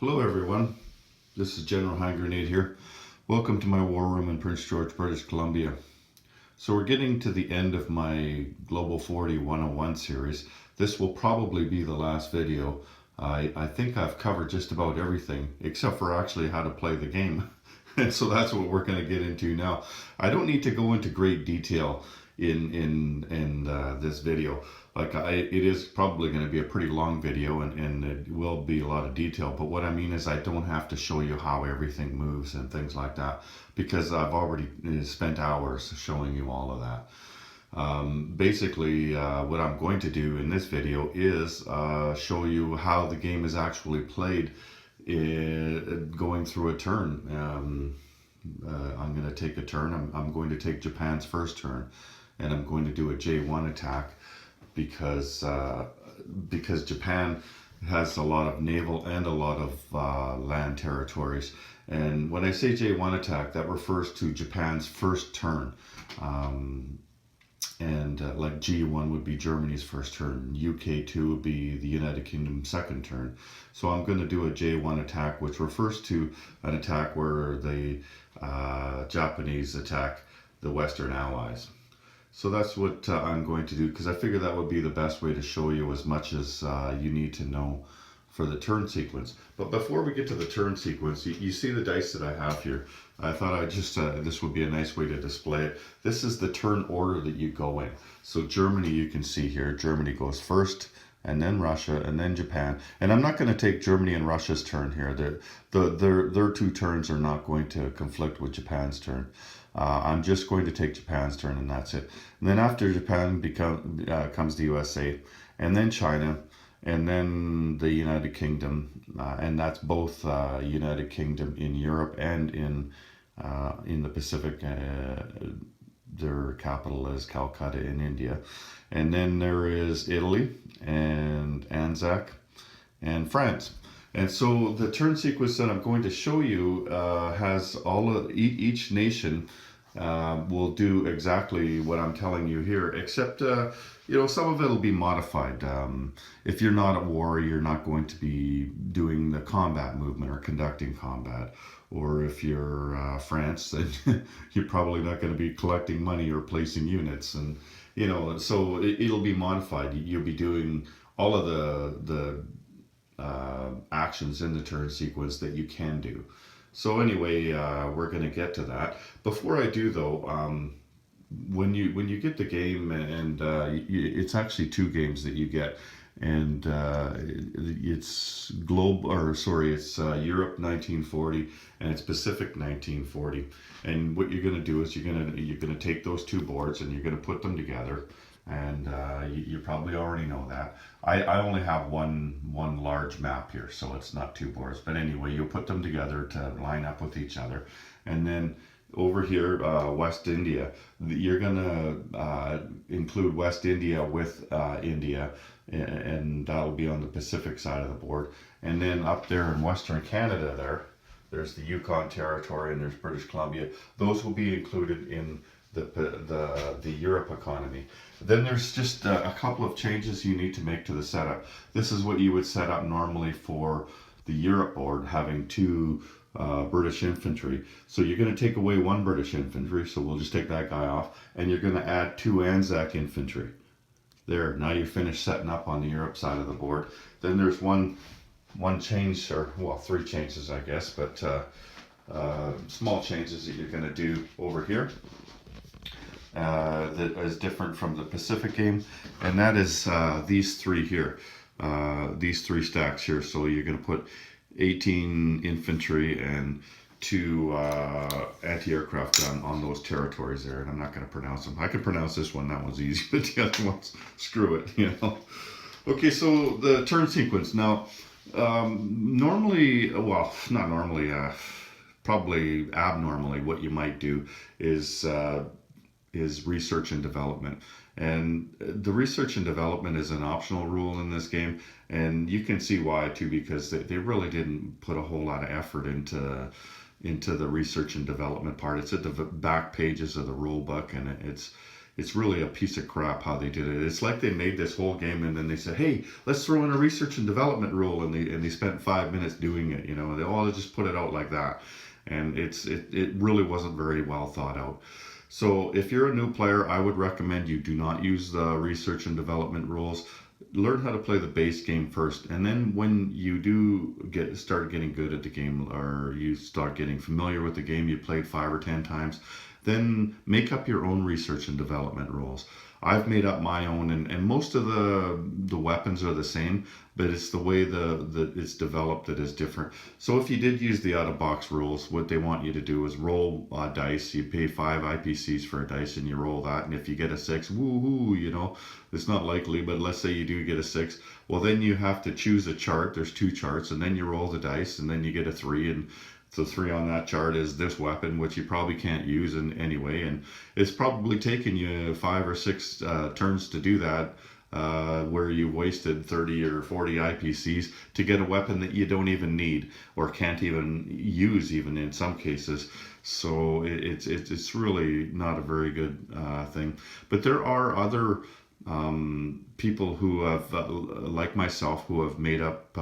Hello everyone, this is General Hand Grenade here. Welcome to my war room in Prince George, British Columbia. So we're getting to the end of my Global 40 101 series. This will probably be the last video. I think I've covered just about everything except for actually how to play the game. And so that's what we're going to get into now. I don't need to go into great detail in this video. It is probably going to be a pretty long video and it will be a lot of detail, but what I mean is I don't have to show you how everything moves and things like that, because I've already spent hours showing you all of that. Basically, what I'm going to do in this video is show you how the game is actually played going through a turn. I'm going to take a turn. I'm going to take Japan's first turn, and I'm going to do a J1 attack because Japan has a lot of naval and a lot of land territories. And when I say J1 attack, that refers to Japan's first turn. Like G1 would be Germany's first turn, UK2 would be the United Kingdom's second turn. So I'm going to do a J1 attack, which refers to an attack where the Japanese attack the Western Allies. So that's what I'm going to do, because I figure that would be the best way to show you as much as you need to know for the turn sequence. But before we get to the turn sequence, you see the dice that I have here. I thought I'd just, this would be a nice way to display it. This is the turn order that you go in. So Germany, you can see here, Germany goes first, and then Russia, and then Japan. And I'm not going to take Germany and Russia's turn here. Their two turns are not going to conflict with Japan's turn. I'm just going to take Japan's turn, and that's it. And then after Japan comes the USA, and then China, and then the United Kingdom, and that's both United Kingdom in Europe and in the Pacific. Their capital is Calcutta in India. And then there is Italy and Anzac and France. And so the turn sequence that I'm going to show you has all of each nation will do exactly what I'm telling you here, except some of it will be modified. If you're not at war, you're not going to be doing the combat movement or conducting combat. Or if you're France, then you're probably not going to be collecting money or placing units. And so it'll be modified. You'll be doing all of the actions in the turn sequence that you can do. So anyway, we're going to get to that. Before I do though, when you get the game, and it's actually two games that you get, and it's Europe 1940 and it's Pacific 1940. And what you're going to do is you're going to take those two boards and you're going to put them together. And you probably already know that. I only have one large map here, so it's not two boards. But anyway, you'll put them together to line up with each other. And then over here, West India, you're going to include West India with India, and that'll be on the Pacific side of the board. And then up there in Western Canada there's the Yukon Territory and there's British Columbia. Those will be included in the Europe economy. Then there's just a couple of changes you need to make to the setup. This is what you would set up normally for the Europe board, having two British infantry. So you're going to take away one British infantry, so we'll just take that guy off, and you're going to add two Anzac infantry. There, now you're finished setting up on the Europe side of the board. Then there's one change, or well, three changes I guess, but small changes that you're going to do over here. That is different from the Pacific game, and that is these three here, these three stacks here. So you're going to put 18 infantry and two anti-aircraft gun on those territories there, and I'm not going to pronounce them. I can pronounce this one, that one's easy, but the other ones, screw it, Okay, so the turn sequence. Now, normally, well, not normally, probably abnormally, what you might do is research and development. And the research and development is an optional rule in this game, and you can see why too, because they really didn't put a whole lot of effort into the research and development part. It's at the back pages of the rule book, and it's really a piece of crap how they did it. It's like they made this whole game and then they said, hey, let's throw in a research and development rule, and they spent 5 minutes doing it. They all just put it out like that, and it really wasn't very well thought out. So if you're a new player, I would recommend you do not use the research and development rules. Learn how to play the base game first, and then when you do start getting good at the game, or you start getting familiar with the game, you played 5 or 10 times, then make up your own research and development rules. I've made up my own, and most of the weapons are the same, but it's the way it's developed that is different. So if you did use the out-of-box rules, what they want you to do is roll dice. You pay 5 IPCs for a dice, and you roll that, and if you get a 6, woohoo, it's not likely, but let's say you do get a 6, well, then you have to choose a chart. There's 2 charts, and then you roll the dice, and then you get a 3, and the 3 on that chart is this weapon, which you probably can't use anyway, and it's probably taken you 5 or 6 turns to do that, where you wasted 30 or 40 IPCs to get a weapon that you don't even need or can't even use, even in some cases. So it's really not a very good thing. But there are other people who have, like myself, who have made up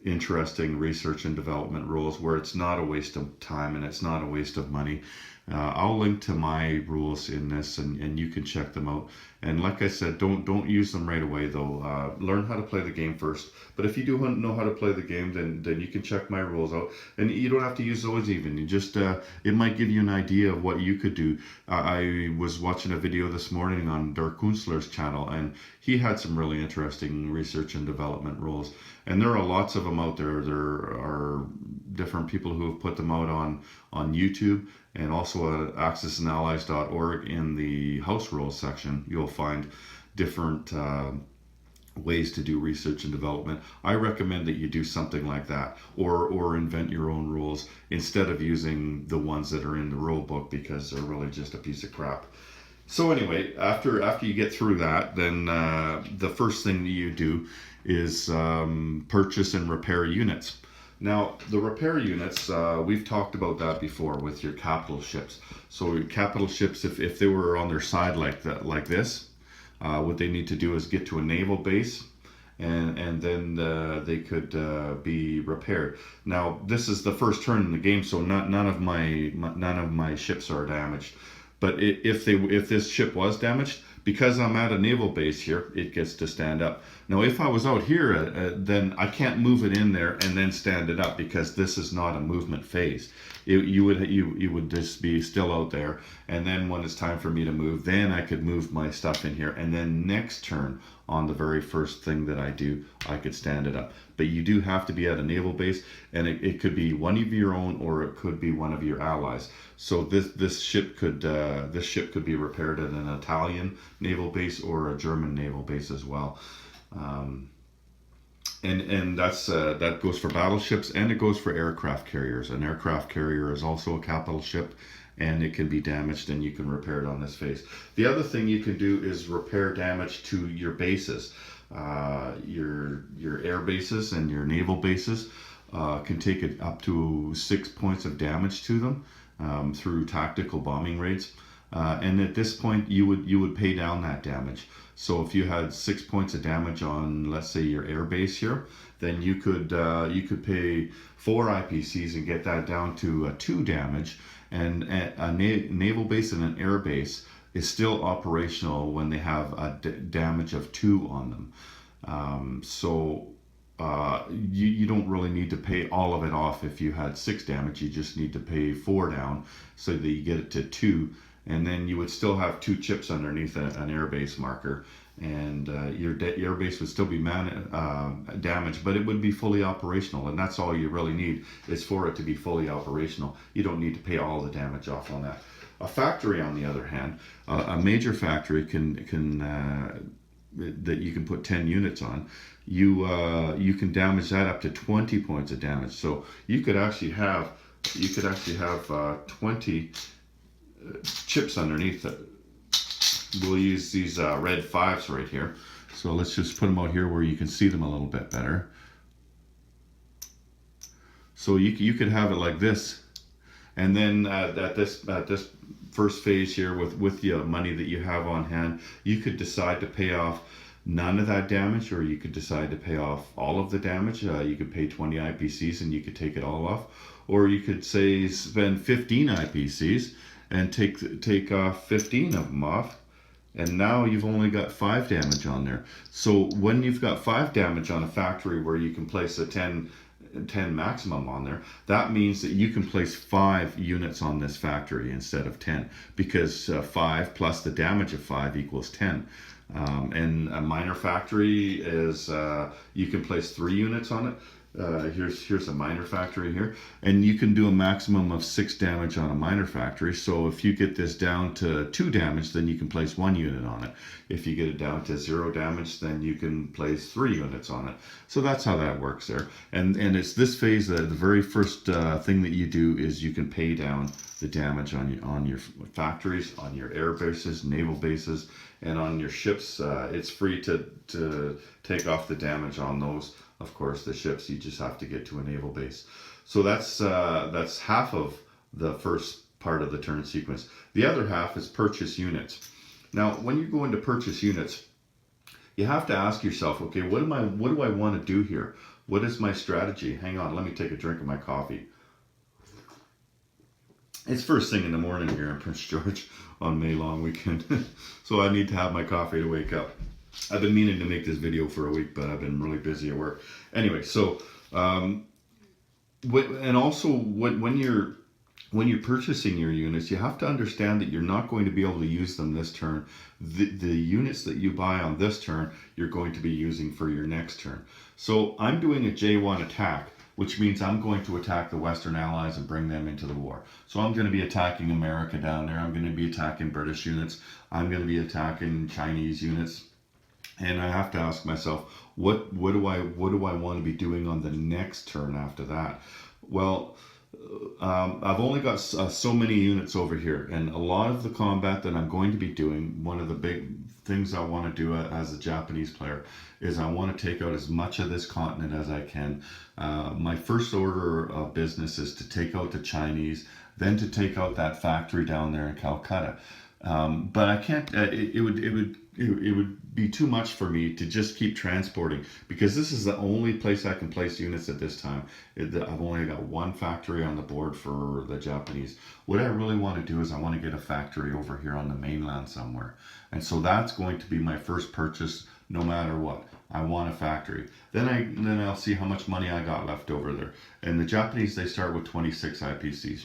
interesting research and development rules where it's not a waste of time and it's not a waste of money. I'll link to my rules in this, and you can check them out. And like I said, don't use them right away though. Learn how to play the game first. But if you do know how to play the game, then you can check my rules out. And you don't have to use those even. You just it might give you an idea of what you could do. I was watching a video this morning on Dirk Kunstler's channel, and he had some really interesting research and development rules. And there are lots of them out there. There are different people who have put them out on YouTube, and also at axisandallies.org in the house rules section. You'll find different ways to do research and development. I recommend that you do something like that, or invent your own rules instead of using the ones that are in the rule book, because they're really just a piece of crap. So anyway, after you get through that, then the first thing that you do is purchase and repair units. Now, the repair units, we've talked about that before with your capital ships. So your capital ships, if they were on their side like this, what they need to do is get to a naval base, and then they could be repaired. Now, this is the first turn in the game, so none of my ships are damaged. But if this ship was damaged, because I'm at a naval base here, it gets to stand up. Now, if I was out here, then I can't move it in there and then stand it up, because this is not a movement phase. You would just be still out there, and then when it's time for me to move, then I could move my stuff in here, and then next turn, on the very first thing that I do, I could stand it up. But you do have to be at a naval base, and it could be one of your own, or it could be one of your allies. So this ship could be repaired at an Italian naval base or a German naval base as well. And that goes for battleships, and it goes for aircraft carriers. An aircraft carrier is also a capital ship, and it can be damaged, and you can repair it on this phase. The other thing you can do is repair damage to your bases. Your air bases and your naval bases can take it up to 6 points of damage to them through tactical bombing raids. And at this point, you would pay down that damage. So if you had 6 points of damage on, let's say, your air base here, then you could pay 4 IPCs and get that down to 2 damage. And a naval base and an air base is still operational when they have a damage of 2 on them. You don't really need to pay all of it off if you had 6 damage. You just need to pay 4 down so that you get it to 2. And then you would still have 2 chips underneath an airbase marker, and your airbase would still be damaged, but it would be fully operational, and that's all you really need is for it to be fully operational. You don't need to pay all the damage off on that. A factory, on the other hand, a major factory that you can put 10 units on, you can damage that up to 20 points of damage. So you could actually have 20 chips underneath it. We'll use these red 5s right here. So let's just put them out here where you can see them a little bit better. So you could have it like this, and then at this first phase here with the money that you have on hand, you could decide to pay off none of that damage, or you could decide to pay off all of the damage. You could pay 20 IPCs and you could take it all off, or you could say spend 15 IPCs and take off 15 of them off, and now you've only got 5 damage on there. So when you've got 5 damage on a factory where you can place a 10 maximum on there, that means that you can place 5 units on this factory instead of 10, because 5 plus the damage of 5 equals 10. And a minor factory is you can place 3 units on it. Here's a minor factory here, and you can do a maximum of 6 damage on a minor factory. So if you get this down to 2 damage, then you can place 1 unit on it. If you get it down to 0 damage, then you can place 3 units on it. So that's how that works there. And it's this phase that the very first thing that you do is you can pay down the damage on your factories, on your air bases, naval bases, and on your ships. It's free to take off the damage on those. Of course, the ships, you just have to get to a naval base. So that's half of the first part of the turn sequence. The other half is purchase units. Now, when you go into purchase units, you have to ask yourself, okay, what do I want to do here? What is my strategy? Hang on, let me take a drink of my coffee. It's first thing in the morning here in Prince George on May long weekend. So I need to have my coffee to wake up. I've been meaning to make this video for a week, but I've been really busy at work. Anyway, so and also when you're purchasing your units, you have to understand that you're not going to be able to use them this turn. The units that you buy on this turn, you're going to be using for your next turn. So I'm doing a J1 attack, which means I'm going to attack the Western Allies and bring them into the war. So I'm going to be attacking America down there. I'm going to be attacking British units. I'm going to be attacking Chinese units. And I have to ask myself, what do I want to be doing on the next turn after that? Well, I've only got so many units over here, and a lot of the combat that I'm going to be doing, one of the big things I want to do as a Japanese player is I want to take out as much of this continent as I can. My first order of business is to take out the Chinese, then to take out that factory down there in Calcutta. But I can't. It would be too much for me to just keep transporting, because this is the only place I can place units at this time. I've only got 1 factory on the board for the Japanese. What I really want to do is I want to get a factory over here on the mainland somewhere, and so that's going to be my first purchase. No matter what, I want a factory. Then I'll see how much money I got left over there. And the Japanese, they start with 26 IPCs.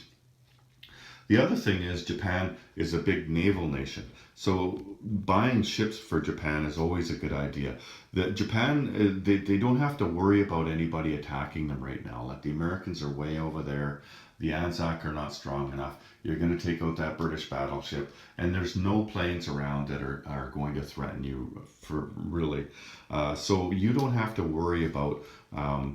The other thing is Japan is a big naval nation. So buying ships for Japan is always a good idea. Japan, they don't have to worry about anybody attacking them right now. Like the Americans are way over there. The Anzac are not strong enough. You're going to take out that British battleship, and there's no planes around that are going to threaten you for really. So you don't have to worry about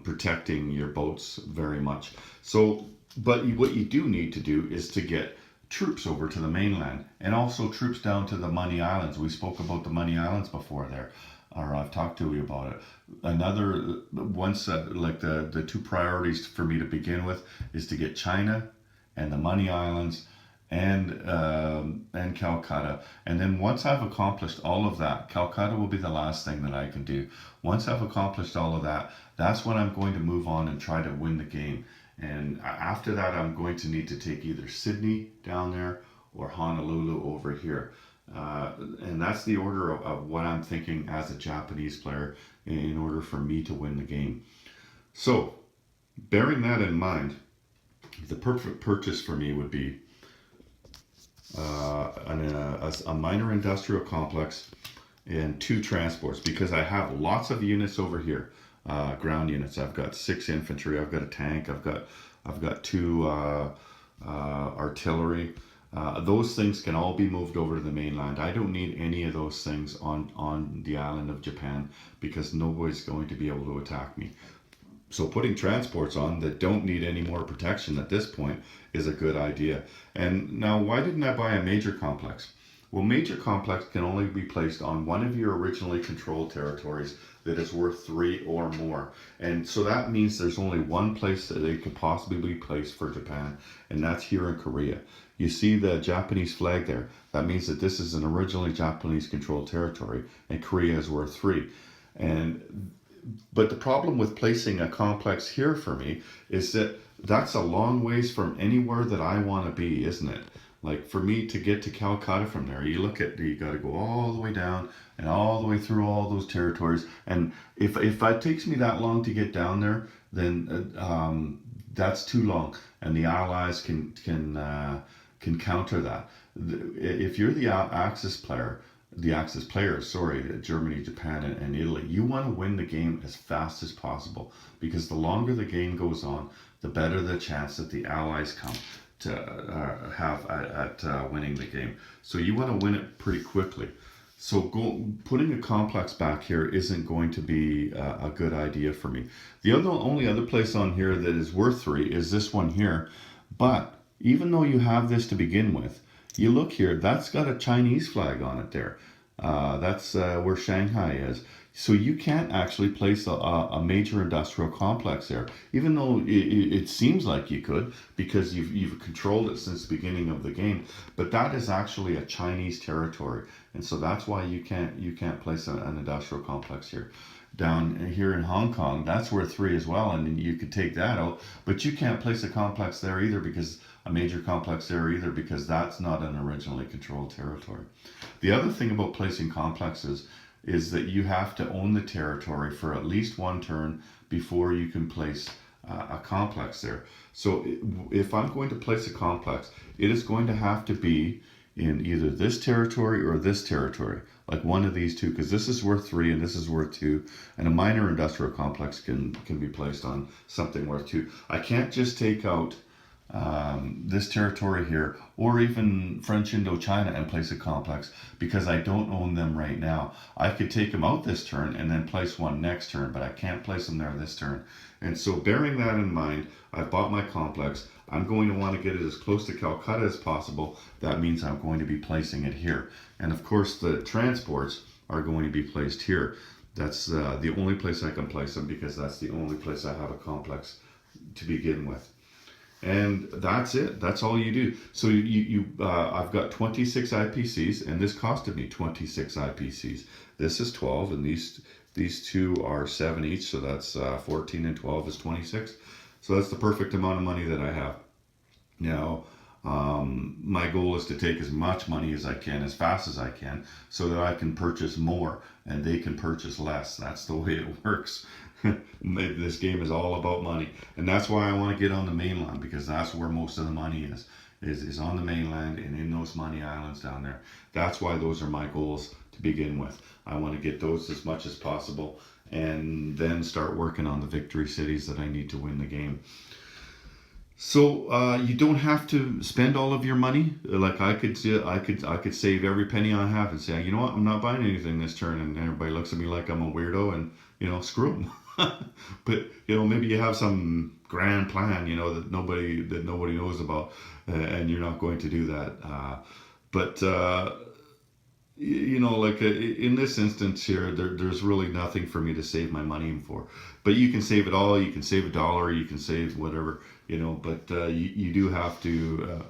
protecting your boats very much. So, but what you do need to do is to get troops over to the mainland, and also troops down to the Money Islands. We spoke about the Money Islands before there, or I've talked to you about it. Like the 2 priorities for me to begin with is to get China and the Money Islands and Calcutta. And then once I've accomplished all of that, Calcutta will be the last thing that I can do. Once I've accomplished all of that, that's when I'm going to move on and try to win the game. And after that, I'm going to need to take either Sydney down there or Honolulu over here. And that's the order of what I'm thinking as a Japanese player in order for me to win the game. So, bearing that in mind, the perfect purchase for me would be a minor industrial complex and 2 transports, because I have lots of units over here. Ground units. I've got 6 infantry. I've got a tank. I've got 2 artillery. Those things can all be moved over to the mainland. I don't need any of those things on the island of Japan, because nobody's going to be able to attack me. So putting transports on that don't need any more protection at this point is a good idea. And now, why didn't I buy a major complex? Well, major complex can only be placed on one of your originally controlled territories that is worth 3 or more. And so that means there's only one place that they could possibly be placed for Japan, and that's here in Korea. You see the Japanese flag there. That means that this is an originally Japanese controlled territory, and Korea is worth 3. And but the problem with placing a complex here for me is that that's a long ways from anywhere that I want to be, isn't it? Like for me to get to Calcutta from there, you got to go all the way down and all the way through all those territories. And if it takes me that long to get down there, then that's too long, and the Allies can counter that. If you're the Axis player, sorry, Germany, Japan, and Italy, you want to win the game as fast as possible, because the longer the game goes on, the better the chance that the Allies come to have at winning the game. So you want to win it pretty quickly. So putting a complex back here isn't going to be a good idea for me. The only other place on here that is worth 3 is this one here. But even though you have this to begin with, you look here, that's got a Chinese flag on it there. That's where Shanghai is. So you can't actually place a major industrial complex there, even though it seems like you could, because you've controlled it since the beginning of the game. But that is actually a Chinese territory, and so that's why you can't place an industrial complex here. Down here in Hong Kong, that's worth 3 as well, and you could take that out. But you can't place a complex there either, because a major complex there either, because that's not an originally controlled territory. The other thing about placing complexes is that you have to own the territory for at least 1 turn before you can place a complex there. So if I'm going to place a complex, it is going to have to be in either this territory or this territory, like one of these two, because this is worth 3 and this is worth 2, and a minor industrial complex can be placed on something worth 2. I can't just take out this territory here, or even French Indochina, and place a complex, because I don't own them right now. I could take them out this turn and then place one next turn, but I can't place them there this turn. And so bearing that in mind, I've bought my complex. I'm going to want to get it as close to Calcutta as possible. That means I'm going to be placing it here. And of course the transports are going to be placed here. That's the only place I can place them, because that's the only place I have a complex to begin with. And that's it. That's all you do. So I've got 26 IPCs, and this costed me 26 IPCs. This is 12, and these two are 7 each, so that's 14 and 12 is 26. So that's the perfect amount of money that I have. Now, my goal is to take as much money as I can, as fast as I can, so that I can purchase more and they can purchase less. That's the way it works. This game is all about money, and that's why I want to get on the mainland, because that's where most of the money is on the mainland and in those money islands down there. That's why those are my goals to begin with. I want to get those as much as possible, and then start working on the victory cities that I need to win the game. So you don't have to spend all of your money. Like I could save every penny I have and say, you know what, I'm not buying anything this turn, and everybody looks at me like I'm a weirdo, and screw them. But maybe you have some grand plan, that nobody knows about, and you're not going to do that. Like in this instance here, there's really nothing for me to save my money for. But you can save it all. You can save $1. You can save whatever, But you do have to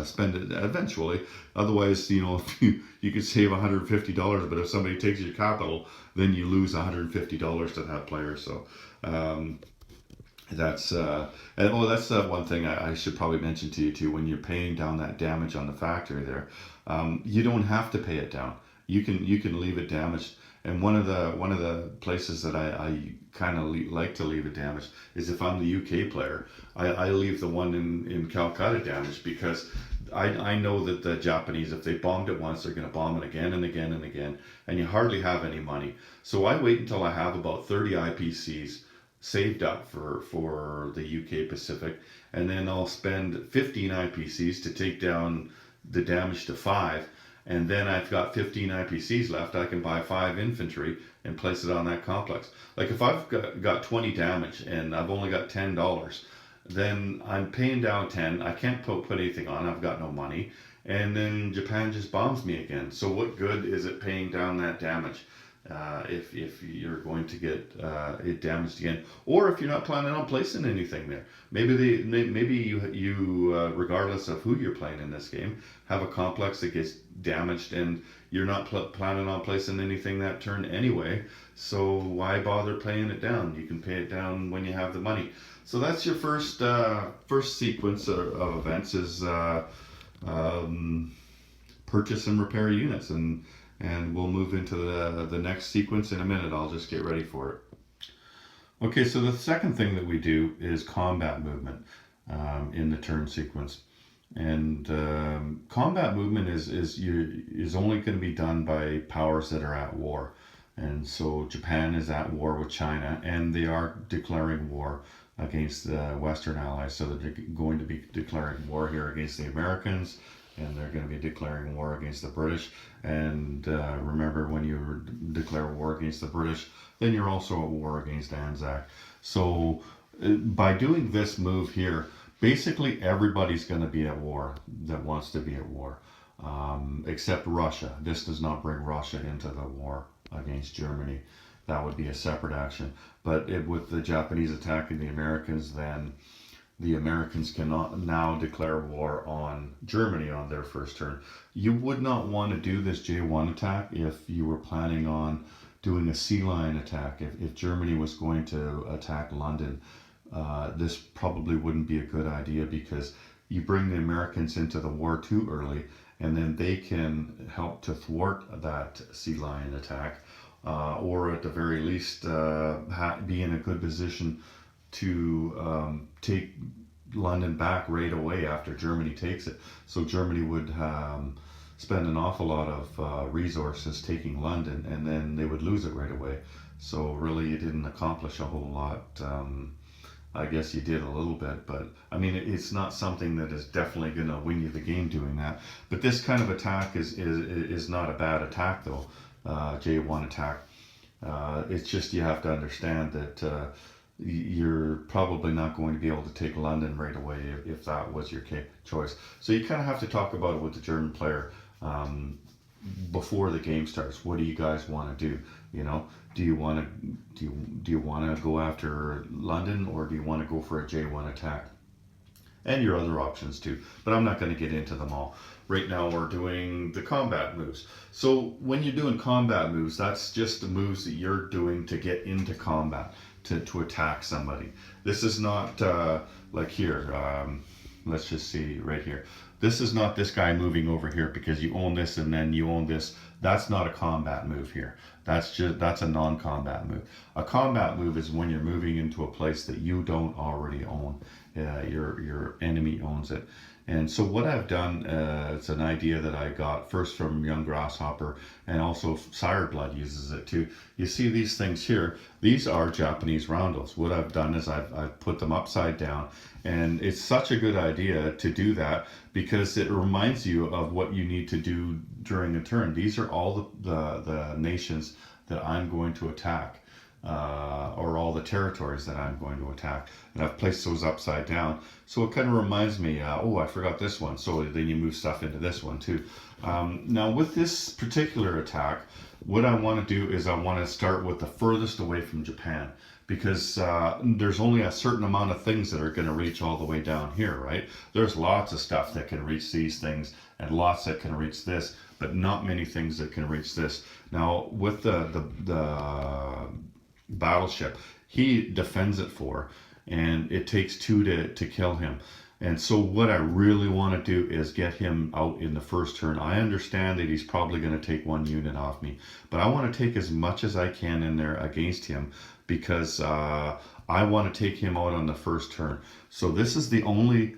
spend it eventually. Otherwise, if you could save $150, but if somebody takes your capital, then you lose $150 to that player. So that's one thing I should probably mention to you too. When you're paying down that damage on the factory there, you don't have to pay it down. You can leave it damaged. And one of the places that I kind of like to leave it damaged is if I'm the UK player, I leave the one in Calcutta damaged, because I know that the Japanese, if they bombed it once, they're going to bomb it again and again and again, and you hardly have any money. So I wait until I have about 30 IPCs saved up for the UK Pacific, and then I'll spend 15 IPCs to take down the damage to 5. And then I've got 15 IPCs left. I can buy 5 infantry and place it on that complex. Like if I've got 20 damage and I've only got $10, then I'm paying down 10. I can't put anything on. I've got no money. And then Japan just bombs me again. So what good is it paying down that damage? if you're going to get it damaged again, or if you're not planning on placing anything there. Maybe you regardless of who you're playing in this game, have a complex that gets damaged, and you're not planning on placing anything that turn anyway. So why bother paying it down? You can pay it down when you have the money. So that's your first sequence of events is purchase and repair units, and we'll move into the next sequence in a minute. I'll just get ready for it. Okay, so the second thing that we do is combat movement in the turn sequence. And combat movement is only going to be done by powers that are at war. And so Japan is at war with China, and they are declaring war against the Western allies. So they're going to be declaring war here against the Americans, and they're going to be declaring war against the British. And remember, when you declare war against the British, then you're also at war against Anzac. So by doing this move here, basically everybody's going to be at war that wants to be at war, except Russia. This does not bring Russia into the war against Germany. That would be a separate action. But with the Japanese attacking the Americans, then the Americans cannot now declare war on Germany on their first turn. You would not want to do this J1 attack if you were planning on doing a sea lion attack. If Germany was going to attack London, this probably wouldn't be a good idea, because you bring the Americans into the war too early, and then they can help to thwart that sea lion attack, or at the very least be in a good position to take London back right away after Germany takes it. So Germany would spend an awful lot of resources taking London, and then they would lose it right away. So really you didn't accomplish a whole lot. I guess you did a little bit, but I mean, it's not something that is definitely going to win you the game doing that. But this kind of attack is not a bad attack, though. J1 attack. It's just you have to understand that you're probably not going to be able to take London right away if that was your choice. So you kind of have to talk about it with the German player before the game starts. What do you guys want to do? You know, do you want to go after London, or do you want to go for a J1 attack? And your other options too, but I'm not going to get into them all. Right now we're doing the combat moves. So when you're doing combat moves, that's just the moves that you're doing to get into combat, to attack somebody. This is not like here, let's just see right here. This is not this guy moving over here because you own this and then you own this. That's not a combat move here. That's a non-combat move. A combat move is when you're moving into a place that you don't already own. Your enemy owns it. And so what I've done, it's an idea that I got first from Young Grasshopper, and also Sireblood uses it too. You see these things here, these are Japanese roundels. What I've done is I've put them upside down, and it's such a good idea to do that because it reminds you of what you need to do during a turn. These are all the nations that I'm going to attack. Or all the territories that I'm going to attack, and I've placed those upside down, so it kind of reminds me, oh, I forgot this one, so then you move stuff into this one too. Now with this particular attack, what I want to do is I want to start with the furthest away from Japan, because there's only a certain amount of things that are going to reach all the way down here, right? There's lots of stuff that can reach these things, and lots that can reach this, but not many things that can reach this. Now with the battleship, he defends it for, and it takes two to kill him. And so what I really want to do is get him out in the first turn. I understand that he's probably going to take one unit off me, but I want to take as much as I can in there against him, because I want to take him out on the first turn. So this is the only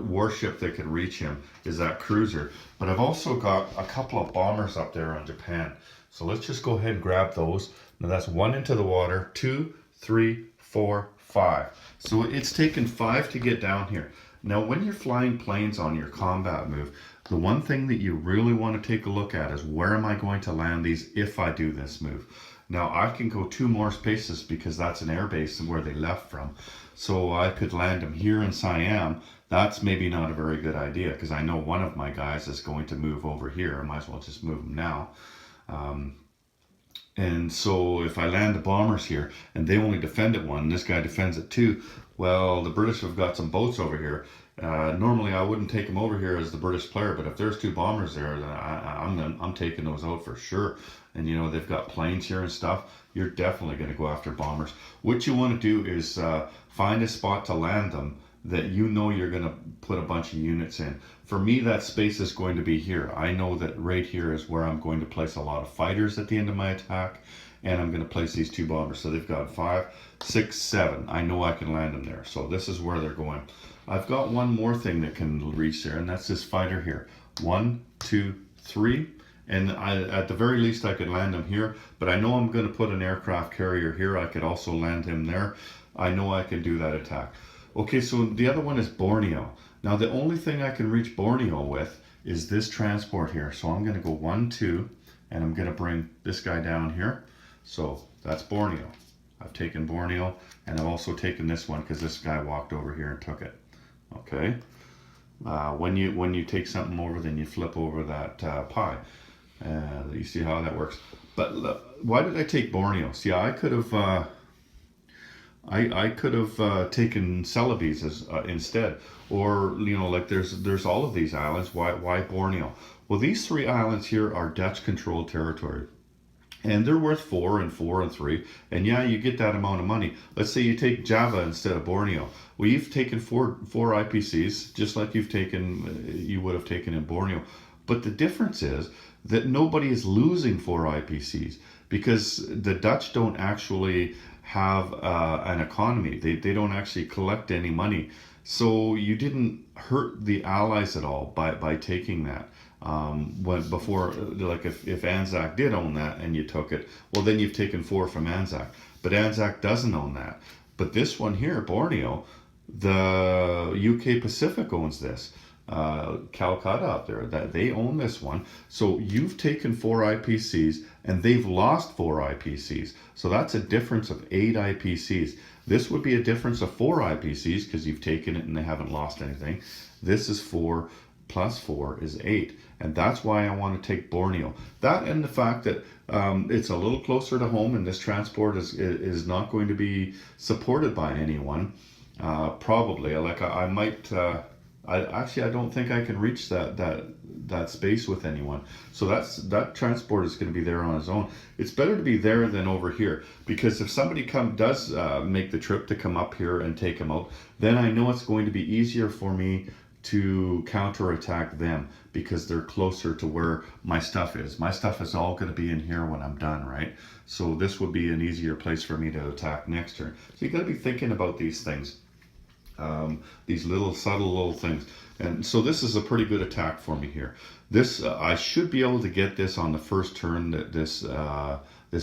warship that can reach him is that cruiser. But I've also got a couple of bombers up there on Japan. So let's just go ahead and grab those. Now that's one into the water, 2, 3, 4, 5. So it's taken 5 to get down here. Now when you're flying planes on your combat move, the one thing that you really want to take a look at is, where am I going to land these if I do this move? Now I can go 2 more spaces because that's an air base where they left from. So I could land them here in Siam. That's maybe not a very good idea because I know one of my guys is going to move over here. I might as well just move them now. And so if I land the bombers here and they only defend it one, and this guy defends it two, well, the British have got some boats over here. Normally I wouldn't take them over here as the British player, but if there's 2 bombers there, then I'm taking those out for sure. And you know, they've got planes here and stuff. You're definitely going to go after bombers. What you want to do is find a spot to land them that you know you're going to put a bunch of units in. For me, that space is going to be here. I know that right here is where I'm going to place a lot of fighters at the end of my attack, and I'm going to place these 2 bombers. So they've got 5, 6, 7. I know I can land them there. So this is where they're going. I've got one more thing that can reach there, and that's this fighter here. 1, 2, 3. And at the very least, I could land him here, but I know I'm going to put an aircraft carrier here. I could also land him there. I know I can do that attack. Okay, so the other one is Borneo. Now the only thing I can reach Borneo with is this transport here. So I'm going to go 1, 2, and I'm going to bring this guy down here. So that's Borneo. I've taken Borneo, and I've also taken this one because this guy walked over here and took it. Okay. When you take something over, then you flip over that pie. You see how that works. But why did I take Borneo? See, I could have. I could have taken Celebes as instead, or you know, like there's all of these islands. Why Borneo? Well, these 3 islands here are Dutch-controlled territory, and they're worth 4 and 4 and 3. And yeah, you get that amount of money. Let's say you take Java instead of Borneo. Well, you've taken four IPCs, just like you would have taken in Borneo. But the difference is that nobody is losing 4 IPCs because the Dutch don't actually have an economy. They don't actually collect any money. So you didn't hurt the Allies at all by taking that. Before, like if Anzac did own that and you took it, well then you've taken 4 from Anzac. But Anzac doesn't own that. But this one here, Borneo, the UK Pacific owns this. Calcutta up there, that they own this one. So you've taken 4 IPCs and they've lost 4 IPCs. So that's a difference of 8 IPCs. This would be a difference of 4 IPCs because you've taken it and they haven't lost anything. This is 4 plus 4 is 8. And that's why I want to take Borneo. That and the fact that it's a little closer to home and this transport is not going to be supported by anyone. Probably, like I might... I don't think I can reach that space with anyone. So that transport is going to be there on its own. It's better to be there than over here, because if somebody does make the trip to come up here and take them out, then I know it's going to be easier for me to counterattack them because they're closer to where my stuff is. My stuff is all going to be in here when I'm done, right? So this would be an easier place for me to attack next turn. So you got to be thinking about these things. These little subtle little things. And so this is a pretty good attack for me here. This I should be able to get this on the first turn, this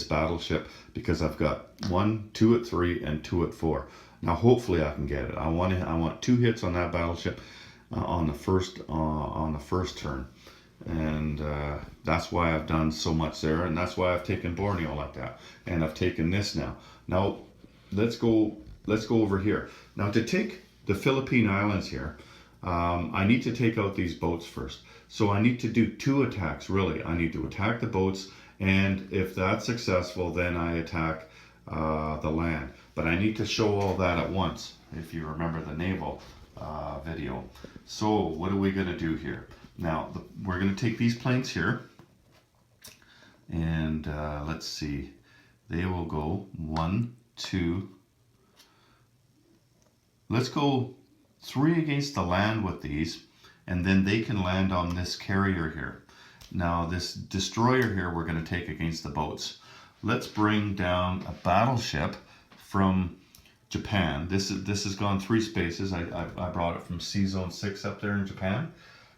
battleship, because I've got 1, 2 at 3 and 2 at 4. Now hopefully I can get it. I want 2 hits on that battleship on the first turn. And that's why I've done so much there, and that's why I've taken Borneo like that. And I've taken this now. Now let's go over here. Now to take the Philippine Islands here, I need to take out these boats first. So I need to do 2 attacks, really. I need to attack the boats, and if that's successful, then I attack the land. But I need to show all that at once, if you remember the naval video. So what are we going to do here? Now, we're going to take these planes here, and let's see. They will go 1, 2, let's go 3 against the land with these, and then they can land on this carrier here. Now this destroyer here we're going to take against the boats. Let's bring down a battleship from Japan. This has gone 3 spaces. I brought it from Sea Zone 6 up there in Japan.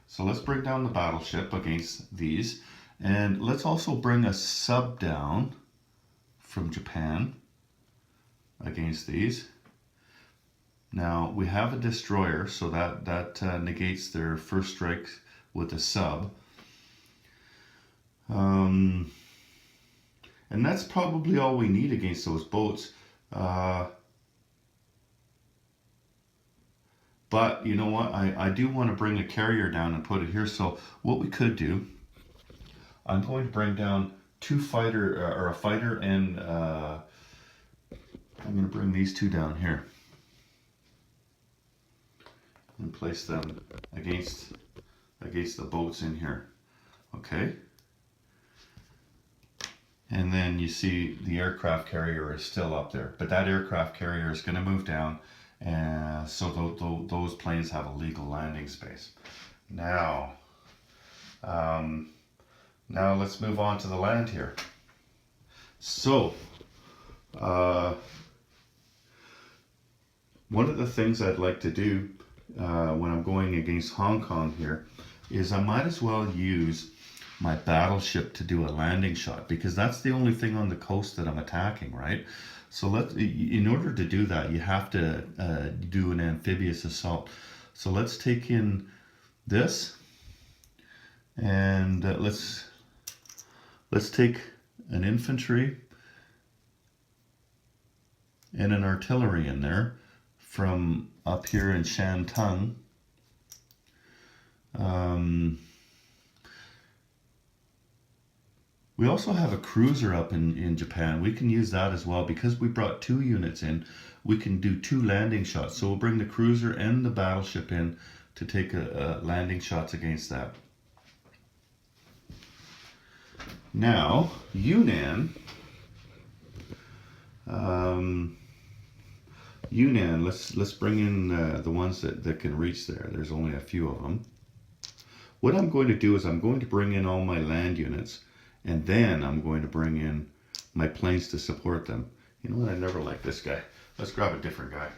So let's bring down the battleship against these, and let's also bring a sub down from Japan against these. Now we have a destroyer, so that negates their first strike with a sub. And that's probably all we need against those boats. But you know what? I do want to bring a carrier down and put it here. So what we could do, I'm going to bring down two fighter, or a fighter, and I'm going to bring these two down here and place them against the boats in here. Okay. And then you see the aircraft carrier is still up there, but that aircraft carrier is going to move down, and so those planes have a legal landing space. Now let's move on to the land here. So one of the things I'd like to do when I'm going against Hong Kong here is I might as well use my battleship to do a landing shot, because that's the only thing on the coast that I'm attacking, right? So in order to do that, you have to do an amphibious assault. So let's take in this, and let's take an infantry and an artillery in there from up here in Shantung. We also have a cruiser up in Japan. We can use that as well, because we brought 2 units in. We can do 2 landing shots. So we'll bring the cruiser and the battleship in to take landing shots against that. Now, Yunnan, let's bring in the ones that can reach there. There's only a few of them. What I'm going to do is I'm going to bring in all my land units, and then I'm going to bring in my planes to support them. You know what? I never liked this guy. Let's grab a different guy.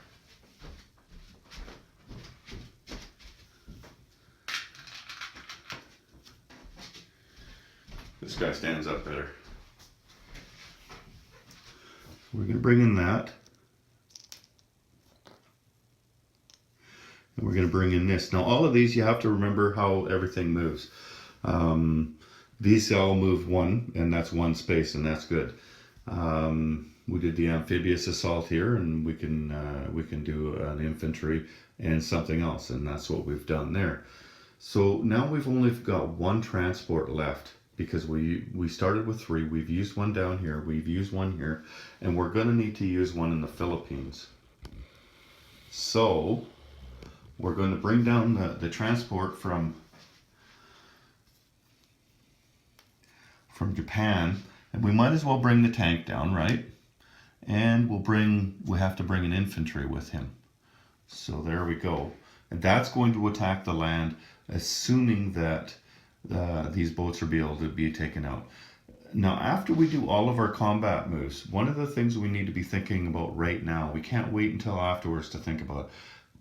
This guy stands up better. We're going to bring in that. And we're going to bring in this. Now, all of these, you have to remember how everything moves. These all move 1, and that's 1 space, and that's good. We did the amphibious assault here, and we can do an infantry and something else, and that's what we've done there. So now we've only got 1 transport left, because we started with 3. We've used 1 down here, we've used 1 here, and we're going to need to use 1 in the Philippines. So we're going to bring down the transport from Japan, and we might as well bring the tank down, right? And we have to bring an infantry with him. So there we go. And that's going to attack the land, assuming that these boats are able to be taken out. Now, after we do all of our combat moves, one of the things we need to be thinking about right now, we can't wait until afterwards to think about it.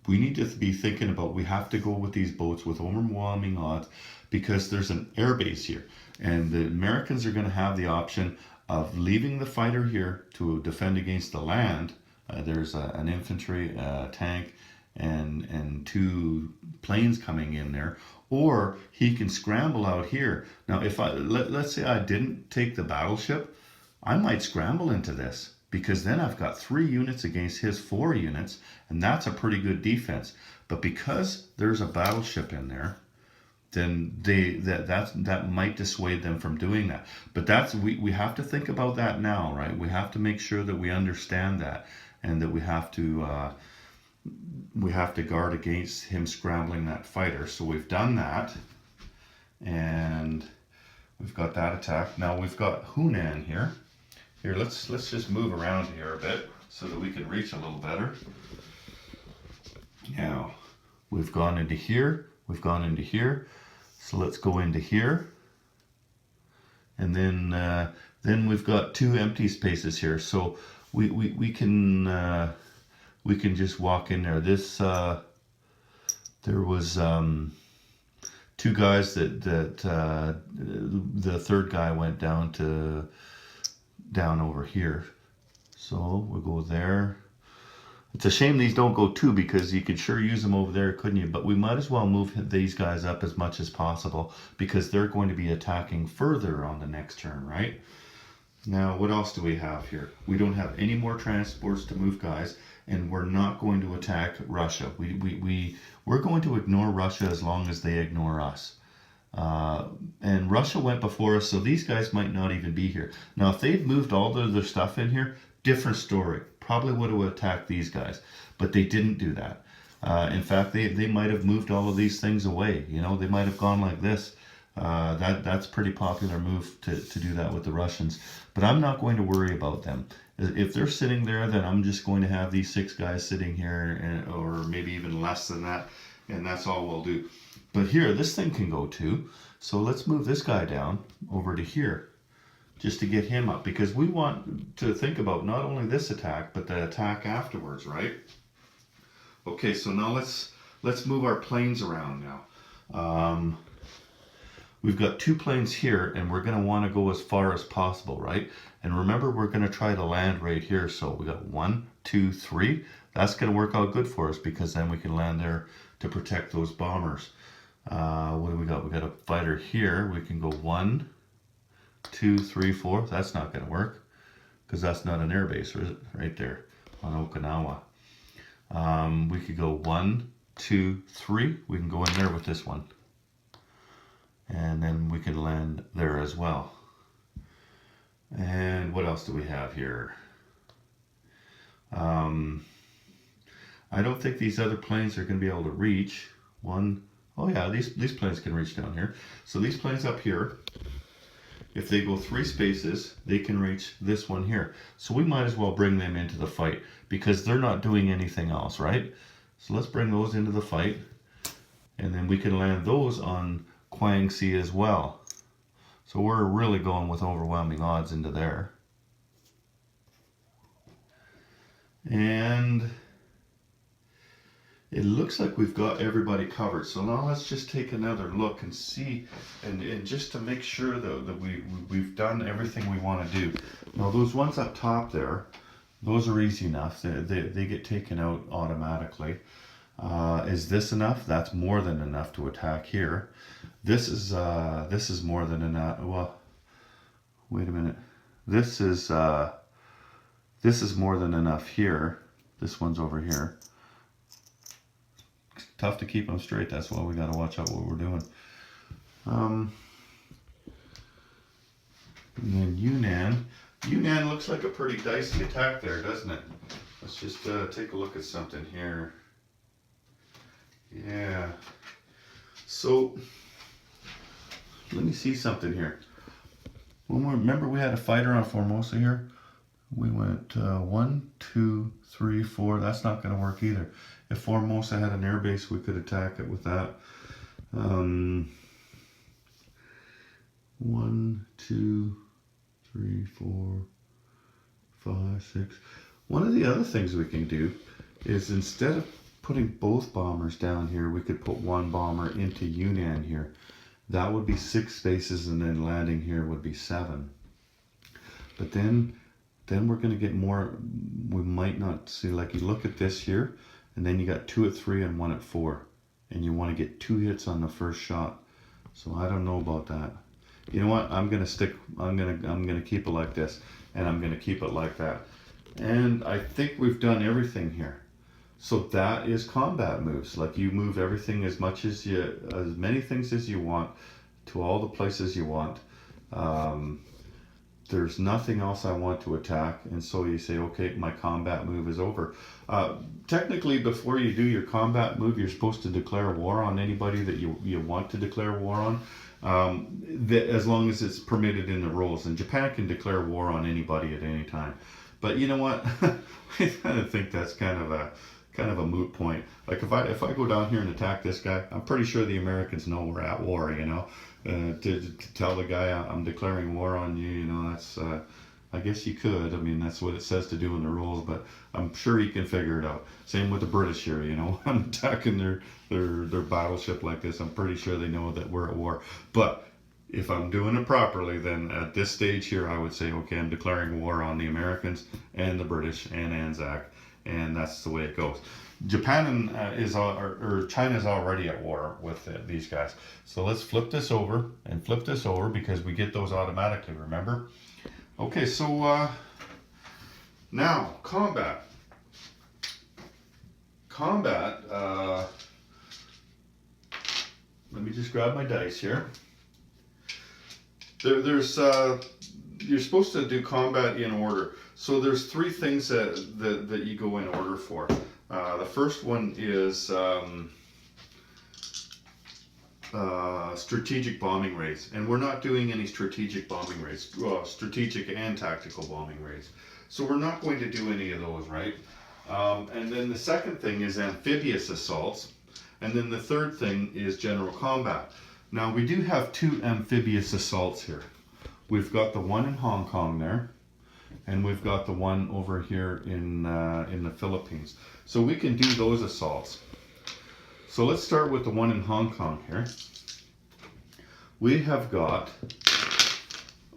We need to be thinking about, we have to go with these boats with overwhelming odds, because there's an air base here. And the Americans are going to have the option of leaving the fighter here to defend against the land. There's an infantry, tank, and 2 planes coming in there. Or he can scramble out here. Now, if let's say I didn't take the battleship, I might scramble into this, because then I've got 3 units against his 4 units, and that's a pretty good defense. But because there's a battleship in there, then that might dissuade them from doing that. But we have to think about that now, right? We have to make sure that we understand that, and that we have to guard against him scrambling that fighter. So we've done that, and we've got that attack. Now we've got Hunan here. Here, let's just move around here a bit so that we can reach a little better. Now, we've gone into here, we've gone into here, so let's go into here. And then we've got 2 empty spaces here, so we can just walk in there. This there was 2 guys that the 3rd guy went down over here, so we'll go there. It's a shame these don't go 2, because you could sure use them over there, couldn't you? But we might as well move these guys up as much as possible, because they're going to be attacking further on the next turn, right? Now, what else do we have here? We don't have any more transports to move guys, and we're not going to attack Russia. We're going to ignore Russia as long as they ignore us. And Russia went before us, so these guys might not even be here. Now, if they'd moved all their stuff in here, different story. Probably would have attacked these guys, but they didn't do that. In fact, they might have moved all of these things away. You know, they might have gone like this. That's a pretty popular move to do that with the Russians. But I'm not going to worry about them. If they're sitting there, then I'm just going to have these 6 guys sitting here, or maybe even less than that, and that's all we'll do. But here, this thing can go too. So let's move this guy down over to here, just to get him up, because we want to think about not only this attack, but the attack afterwards, right? Okay, so now let's move our planes around now. We've got 2 planes here, and we're going to want to go as far as possible, right? And remember, we're going to try to land right here. So we got 1, 2, 3. That's going to work out good for us, because then we can land there to protect those bombers. What do we got? We got a fighter here. We can go 1, 2, 3, 4. That's not going to work, because that's not an air base, is it? Right there on Okinawa. We could go 1, 2, 3. We can go in there with this one. And then we can land there as well. And what else do we have here? I don't think these other planes are going to be able to reach. Oh yeah, these planes can reach down here. So these planes up here, if they go 3 spaces, they can reach this one here. So we might as well bring them into the fight, because they're not doing anything else, right? So let's bring those into the fight, and then we can land those on Kwangsi as well. So we're really going with overwhelming odds into there. And it looks like we've got everybody covered. So now let's just take another look and see, and just to make sure that we've done everything we want to do. Now those ones up top there, those are easy enough. They get taken out automatically. Is this enough? That's more than enough to attack here. This is more than enough. Well, wait a minute. This is more than enough here. This one's over here. It's tough to keep them straight. That's why we got to watch out what we're doing. And then Yunnan looks like a pretty dicey attack there, doesn't it? Let's just take a look at something here. Yeah. So let me see something here. Remember we had a fighter on Formosa here? We went 1, 2, 3, 4. That's not going to work either. If Formosa had an air base, we could attack it with that. 1, 2, 3, 4, 5, 6. One of the other things we can do is, instead of putting both bombers down here, we could put one bomber into Yunnan here. That would be 6 spaces, and then landing here would be 7. But then we're going to get more. We might not see, like, you look at this here, and then you got 2 at 3 and 1 at 4, and you want to get 2 hits on the first shot. So I don't know about that. You know what? I'm gonna keep it like this, and I'm gonna keep it like that. And I think we've done everything here. So that is combat moves. Like, you move everything as many things as you want to all the places you want. There's nothing else I want to attack, and so you say, okay, my combat move is over. Technically, before you do your combat move, you're supposed to declare war on anybody that you want to declare war on, as long as it's permitted in the rules. And Japan can declare war on anybody at any time. But you know what? I kind of think that's kind of a moot point. Like, if I go down here and attack this guy, I'm pretty sure the Americans know we're at war, you know. To tell the guy I'm declaring war on you, you know, that's I guess you could. I mean, that's what it says to do in the rules, but I'm sure he can figure it out. Same with the British here, you know. I'm attacking their battleship like this. I'm pretty sure they know that we're at war. But if I'm doing it properly, then at this stage here, I would say, okay, I'm declaring war on the Americans and the British and Anzac, and that's the way it goes. Japan or China is already at war with these guys. So let's flip this over and flip this over, because we get those automatically, remember? Okay, so now combat. Combat, let me just grab my dice here. There's you're supposed to do combat in order. So there's three things that you go in order for. The first one is strategic bombing raids, and we're not doing any strategic bombing raids, strategic and tactical bombing raids. So we're not going to do any of those, right? And then the second thing is amphibious assaults, and then the third thing is general combat. Now we do have two amphibious assaults here. We've got the one in Hong Kong there, and we've got the one over here in the Philippines. So we can do those assaults. So let's start with the one in Hong Kong here. We have got,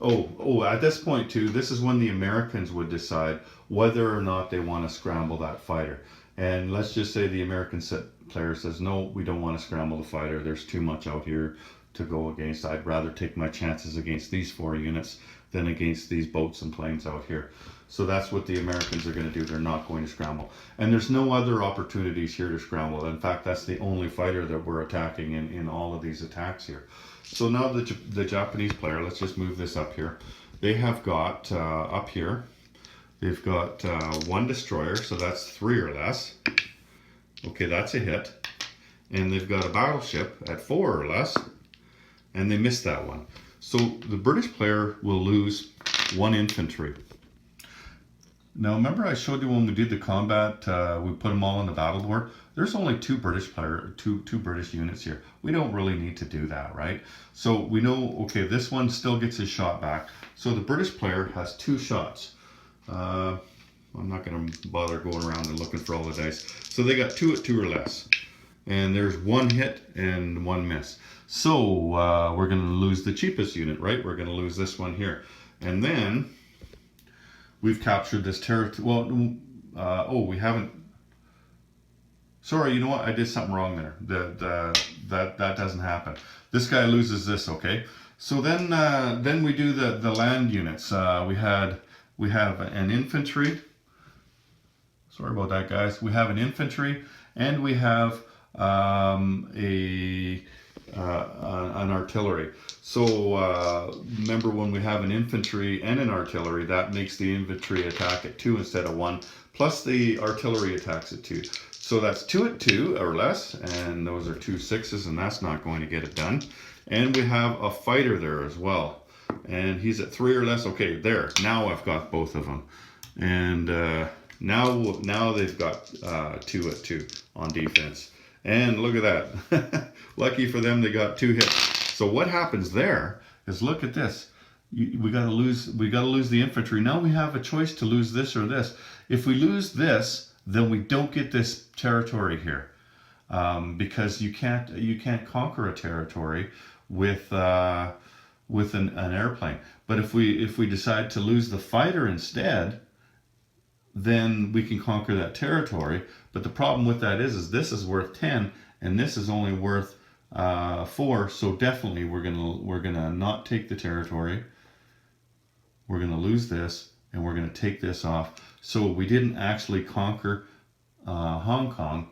at this point too, this is when the Americans would decide whether or not they want to scramble that fighter. And let's just say the American player says, no, we don't want to scramble the fighter. There's too much out here to go against. I'd rather take my chances against these 4 units than against these boats and planes out here. So that's what the Americans are going to do. They're not going to scramble. And there's no other opportunities here to scramble. In fact, that's the only fighter that we're attacking in all of these attacks here. So now the Japanese player, let's just move this up here. They have got, up here, they've got 1 destroyer, so that's 3 or less. Okay, that's a hit. And they've got a battleship at 4 or less, and they missed that one. So the British player will lose 1 infantry. Now remember I showed you when we did the combat, we put them all on the battle board. There's only 2 British units here. We don't really need to do that, right? So we know, okay, this one still gets his shot back. So the British player has 2 shots. I'm not going to bother going around and looking for all the dice. So they got 2 at 2 or less. And there's 1 hit and 1 miss. So we're going to lose the cheapest unit, right? We're going to lose this one here. And then we've captured this territory. Well, we haven't. Sorry, you know what? I did something wrong there. That doesn't happen. This guy loses this, okay? So then we do the land units. We have an infantry. Sorry about that, guys. We have an infantry, and we have an artillery. So remember, when we have an infantry and an artillery, that makes the infantry attack at 2 instead of 1, plus the artillery attacks at 2. So that's 2 at 2 or less, and those are 2 6s, and that's not going to get it done. And we have a fighter there as well, and he's at 3 or less. Okay, there. Now I've got both of them, and now they've got 2 at 2 on defense. And look at that. Lucky for them, they got 2 hits. So what happens there is, look at this. We got to lose the infantry. Now we have a choice to lose this or this. If we lose this, then we don't get this territory here, because you can't conquer a territory with an airplane. But if we decide to lose the fighter instead, then we can conquer that territory. But the problem with that is this is worth 10 and this is only worth 4. So definitely we're gonna not take the territory. We're gonna lose this, and we're gonna take this off. So we didn't actually conquer Hong Kong.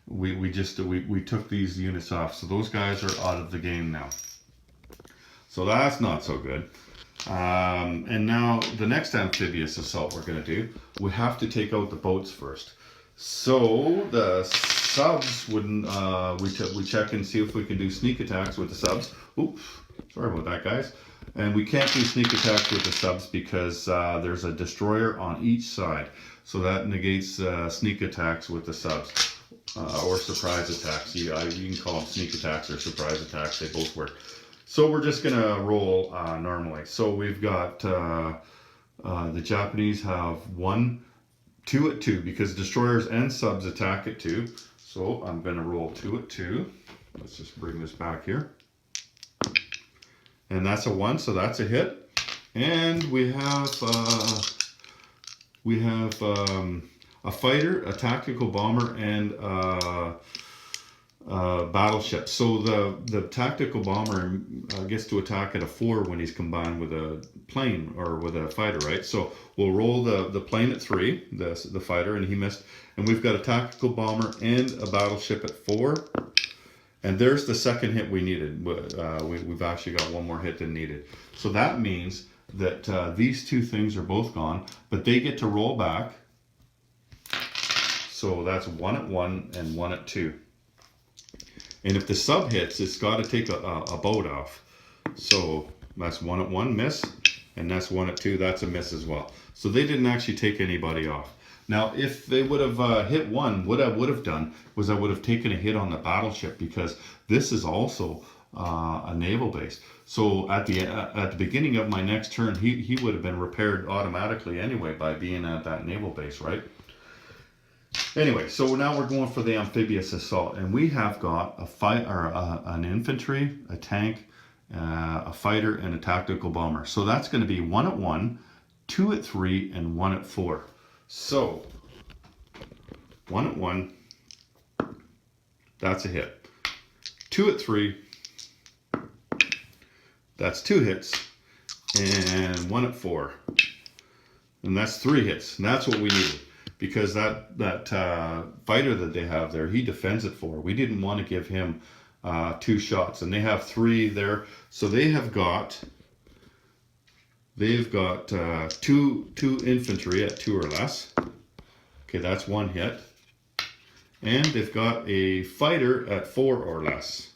We took these units off. So those guys are out of the game now. So that's not so good. And now the next amphibious assault we're going to do, we have to take out the boats first. So the subs wouldn't, we check and see if we can do sneak attacks with the subs. Oops, sorry about that, guys. And we can't do sneak attacks with the subs because there's a destroyer on each side. So that negates sneak attacks with the subs, or surprise attacks. You can call them sneak attacks or surprise attacks, they both work. So we're just going to roll normally. So we've got, the Japanese have 2 at 2, because destroyers and subs attack at 2. So I'm going to roll 2 at 2. Let's just bring this back here. And that's a 1, so that's a hit. And we have a fighter, a tactical bomber, and battleship. So the tactical bomber gets to attack at a 4 when he's combined with a plane or with a fighter, right? So we'll roll the plane at 3, the fighter, and he missed. And we've got a tactical bomber and a battleship at 4. And there's the second hit we needed. We've actually got one more hit than needed. So that means that these two things are both gone, but they get to roll back. So that's 1 at 1 and 1 at 2. And if the sub hits, it's got to take a boat off. So that's 1 at 1, miss. And that's 1 at 2, that's a miss as well. So they didn't actually take anybody off. Now, if they would have hit 1, what I would have done was I would have taken a hit on the battleship, because this is also a naval base. So at the beginning of my next turn, he would have been repaired automatically anyway by being at that naval base, right? Anyway, so now we're going for the amphibious assault, and we have got an infantry, a tank, a fighter, and a tactical bomber. So that's going to be 1 at 1, 2 at 3, and 1 at 4. So 1 at 1, that's a hit. 2 at 3, that's 2 hits, and 1 at 4, and that's 3 hits. And that's what we needed, because that fighter that they have there, he defends at 4. We didn't want to give him 2 shots, and they have 3 there. So they've got 2 infantry at 2 or less. Okay, that's 1 hit. And they've got a fighter at 4 or less.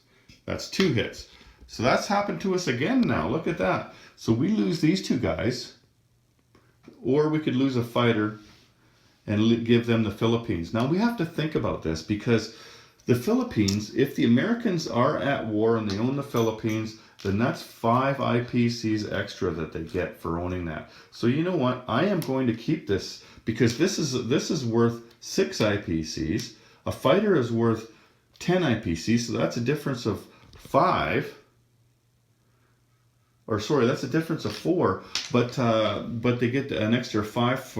That's 2 hits. So that's happened to us again now. Look at that. So we lose these 2 guys, or we could lose a fighter and give them the Philippines. Now we have to think about this, because the Philippines, if the Americans are at war and they own the Philippines, then that's 5 IPCs extra that they get for owning that. So you know what? I am going to keep this, because this is worth 6 IPCs. A fighter is worth 10 IPCs, so that's a difference of 5. Or sorry, that's a difference of 4. But they get an extra 5.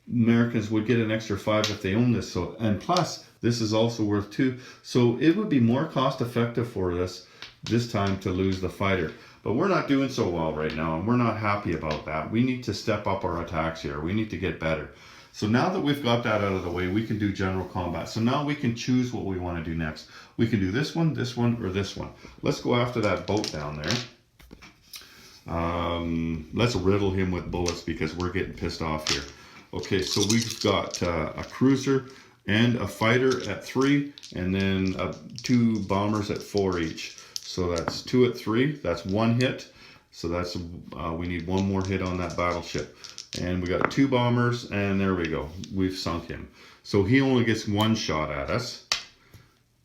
Americans would get an extra 5 if they own this. So, and plus this is also worth 2. So it would be more cost effective for us this time to lose the fighter. But we're not doing so well right now, and we're not happy about that. We need to step up our attacks here. We need to get better. So now that we've got that out of the way, we can do general combat. So now we can choose what we want to do next. We can do this one, or this one. Let's go after that boat down there. Let's riddle him with bullets, because we're getting pissed off here. Okay, so we've got a cruiser and a fighter at 3, and then 2 bombers at 4 each. So that's 2 at 3, that's 1 hit. So that's we need 1 more hit on that battleship. And we got 2 bombers, and there we go. We've sunk him. So he only gets 1 shot at us.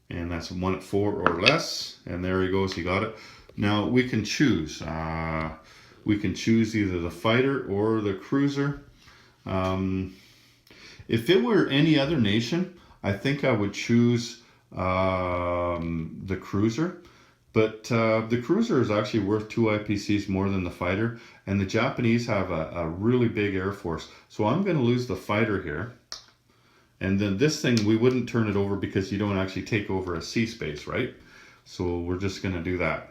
And that's 1 at 4 or less. And there he goes, he got it. Now we can choose. We can choose either the fighter or the cruiser. If it were any other nation, I think I would choose the cruiser. But the cruiser is actually worth 2 IPCs more than the fighter, and the Japanese have a really big air force. So I'm going to lose the fighter here. And then this thing, we wouldn't turn it over, because you don't actually take over a sea space, right? So we're just going to do that.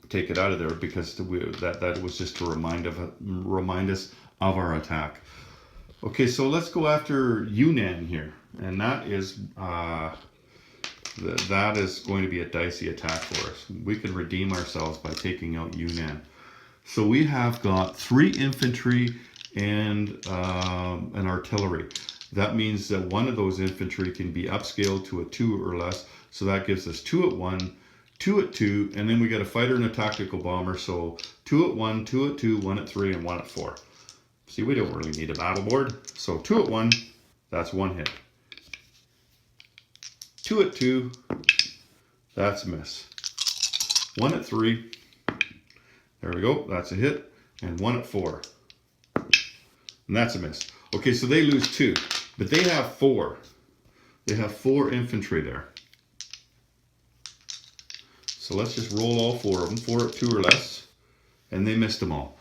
Take it out of there, because that was just to remind us of our attack. Okay, so let's go after Yunnan here, and that is going to be a dicey attack for us. We can redeem ourselves by taking out Yunnan. So we have got 3 infantry and an artillery. That means that one of those infantry can be upscaled to a 2 or less. So that gives us 2 at 1, 2 at 2, and then we got a fighter and a tactical bomber. So 2 at 1, 2 at 2, 1 at 3, and 1 at 4. See, we don't really need a battle board. So 2 at 1, that's 1 hit. 2 at 2, that's a miss. 1 at 3, there we go, that's a hit. And 1 at 4, and that's a miss. Okay, so they lose 2, but they have 4. They have 4 infantry there. So let's just roll all 4 of them, 4 at 2 or less, and they missed them all.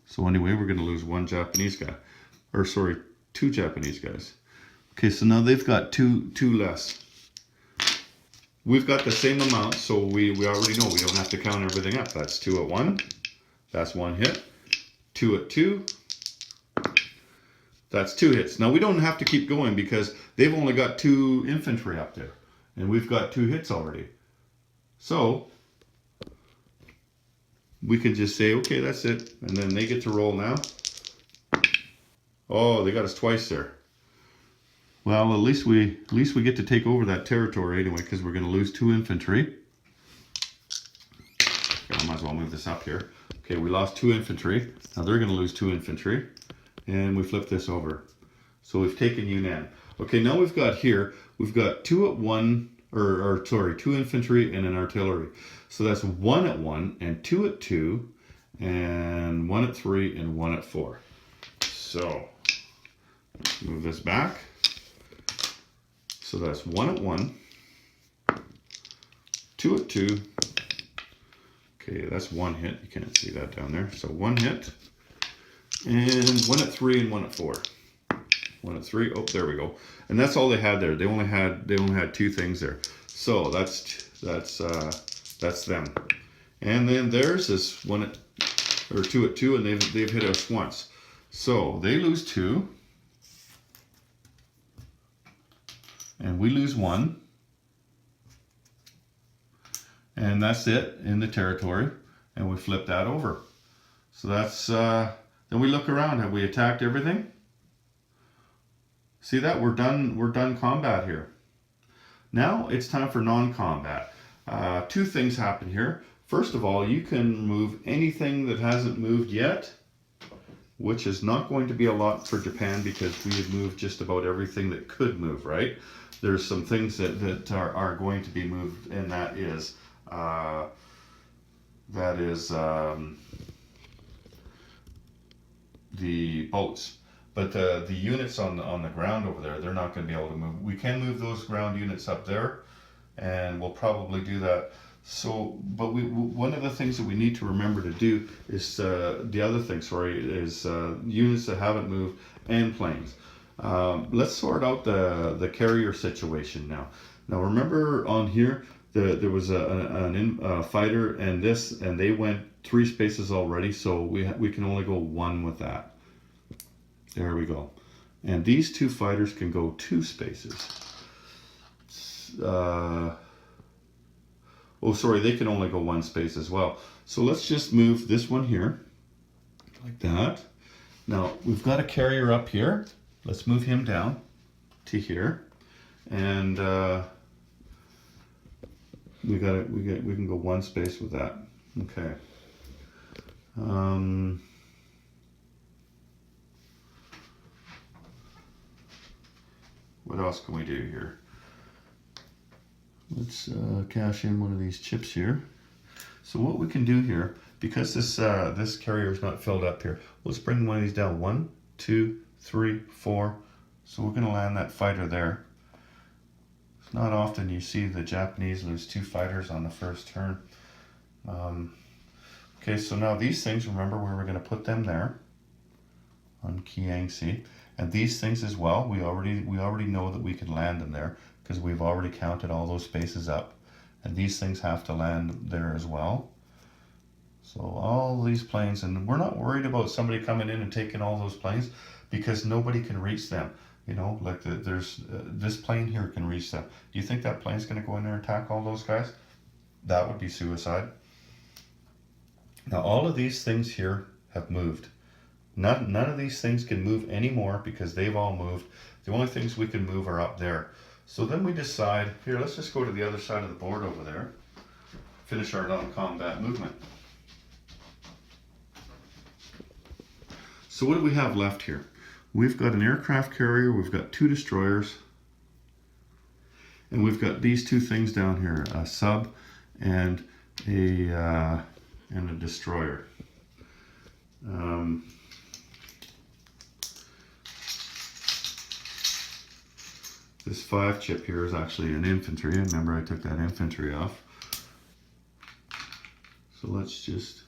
So anyway, we're going to lose 1 Japanese guy, or sorry, 2 Japanese guys. Okay, so now they've got two less. we've got the same amount, so we already know we don't have to count everything up. That's 2 at 1. That's 1 hit. 2 at 2. That's 2 hits. Now we don't have to keep going because they've only got 2 infantry up there. And we've got 2 hits already. So we can just say, okay, that's it. And then they get to roll now. Oh, they got us twice there. Well, at least we get to take over that territory anyway, because we're going to lose 2 infantry. Okay, I might as well move this up here. Okay, we lost 2 infantry. Now they're going to lose 2 infantry. And we flip this over. So we've taken Yunnan. Okay, now we've got here, we've got 2 at 1, or sorry, 2 infantry and an artillery. So that's 1 at 1 and 2 at 2 and 1 at 3 and 1 at 4. So let's move this back. So that's 1 at 1, 2 at 2. Okay, that's 1 hit. You can't see that down there. So 1 hit. And 1 at 3 and 1 at 4. 1 at 3. Oh, there we go. And that's all they had there. They only had 2 things there. So that's them. And then theirs is 2 at 2, and they've hit us once. So they lose 2. And we lose 1. And that's it in the territory. And we flip that over. So that's, then we look around. Have we attacked everything? See that? We're done combat here. Now it's time for non-combat. 2 things happen here. First of all, you can move anything that hasn't moved yet, which is not going to be a lot for Japan because we have moved just about everything that could move, right? There's some things that are going to be moved, and that is the boats. But the units on the ground over there, they're not going to be able to move. We can move those ground units up there, and we'll probably do that. So, but one of the things that we need to remember to do is units that haven't moved and planes. Let's sort out the carrier situation now. Now remember on here, there was a fighter and they went 3 spaces already, so we can only go 1 with that. There we go. And these 2 fighters can go 2 spaces. Oh, sorry, they can only go 1 space as well. So let's just move this one here, like that. Now, we've got a carrier up here. Let's move him down to here. And we can go 1 space with that. Okay. What else can we do here? Let's cash in one of these chips here. So what we can do here, because this carrier is not filled up here, let's bring one of these down. 1, 2, 3, 4. So we're going to land that fighter there. It's not often you see the Japanese lose 2 fighters on the first turn. Okay, so now these things, remember where we're going to put them there on Kiangsi. And these things as well, we already know that we can land them there because we've already counted all those spaces up. And these things have to land there as well. So all these planes, and we're not worried about somebody coming in and taking all those planes because nobody can reach them. You know, like there's this plane here can reach them. Do you think that plane's going to go in there and attack all those guys? That would be suicide. Now all of these things here have moved. None of these things can move anymore because they've all moved. The only things we can move are up there. So then we decide, here, let's just go to the other side of the board over there. Finish our non-combat movement. So what do we have left here? We've got an aircraft carrier, we've got 2 destroyers, and we've got these 2 things down here, a sub and a destroyer. This 5 chip here is actually an infantry. Remember, I took that infantry off. So let's just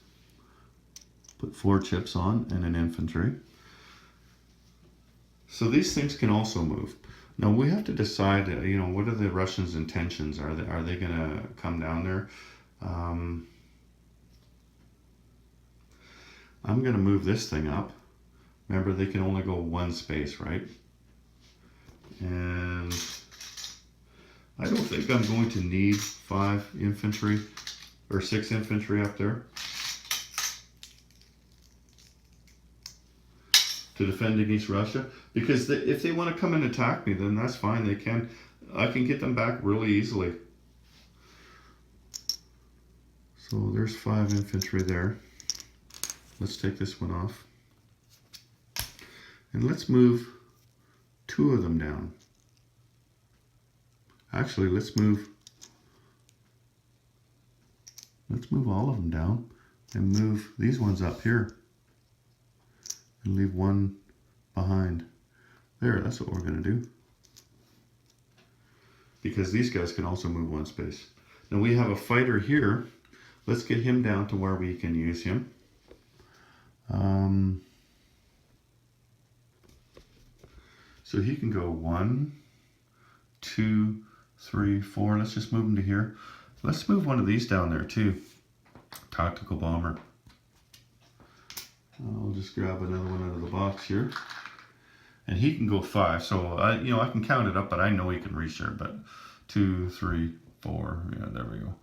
put 4 chips on and an infantry. So these things can also move. Now we have to decide, you know, what are the Russians' intentions? Are they going to come down there? I'm going to move this thing up. Remember, they can only go one space, right? And I don't think I'm going to need 5 infantry or 6 infantry up there to defend against Russia, because if they want to come and attack me, then that's fine. They can. I can get them back really easily. So there's 5 infantry there. Let's take this one off. And let's move 2 of them down. Actually, let's move all of them down and move these ones up here. And leave one behind. There, that's what we're going to do. Because these guys can also move one space. Now we have a fighter here. Let's get him down to where we can use him. So he can go 1, 2, 3, 4. Let's just move him to here. Let's move one of these down there too. Tactical bomber. I'll just grab another one out of the box here. And he can go 5. So I can count it up, but I know he can reach there. But 2, 3, 4. Yeah, there we go.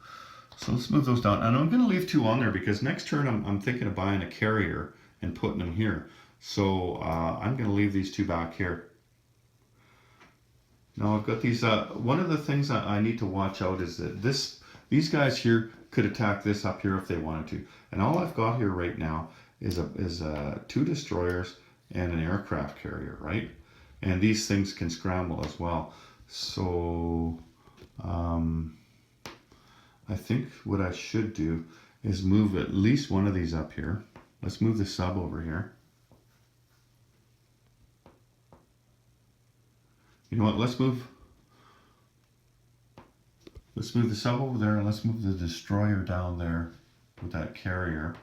So let's move those down. And I'm going to leave 2 on there because next turn I'm thinking of buying a carrier and putting them here. So I'm going to leave these 2 back here. Now I've got these. One of the things I need to watch out is that these guys here could attack this up here if they wanted to. And all I've got here right now is 2 destroyers and an aircraft carrier, right? And these things can scramble as well. So I think what I should do is move at least one of these up here. Let's move the sub over here. You know what, let's move the sub over there, and let's move the destroyer down there with that carrier.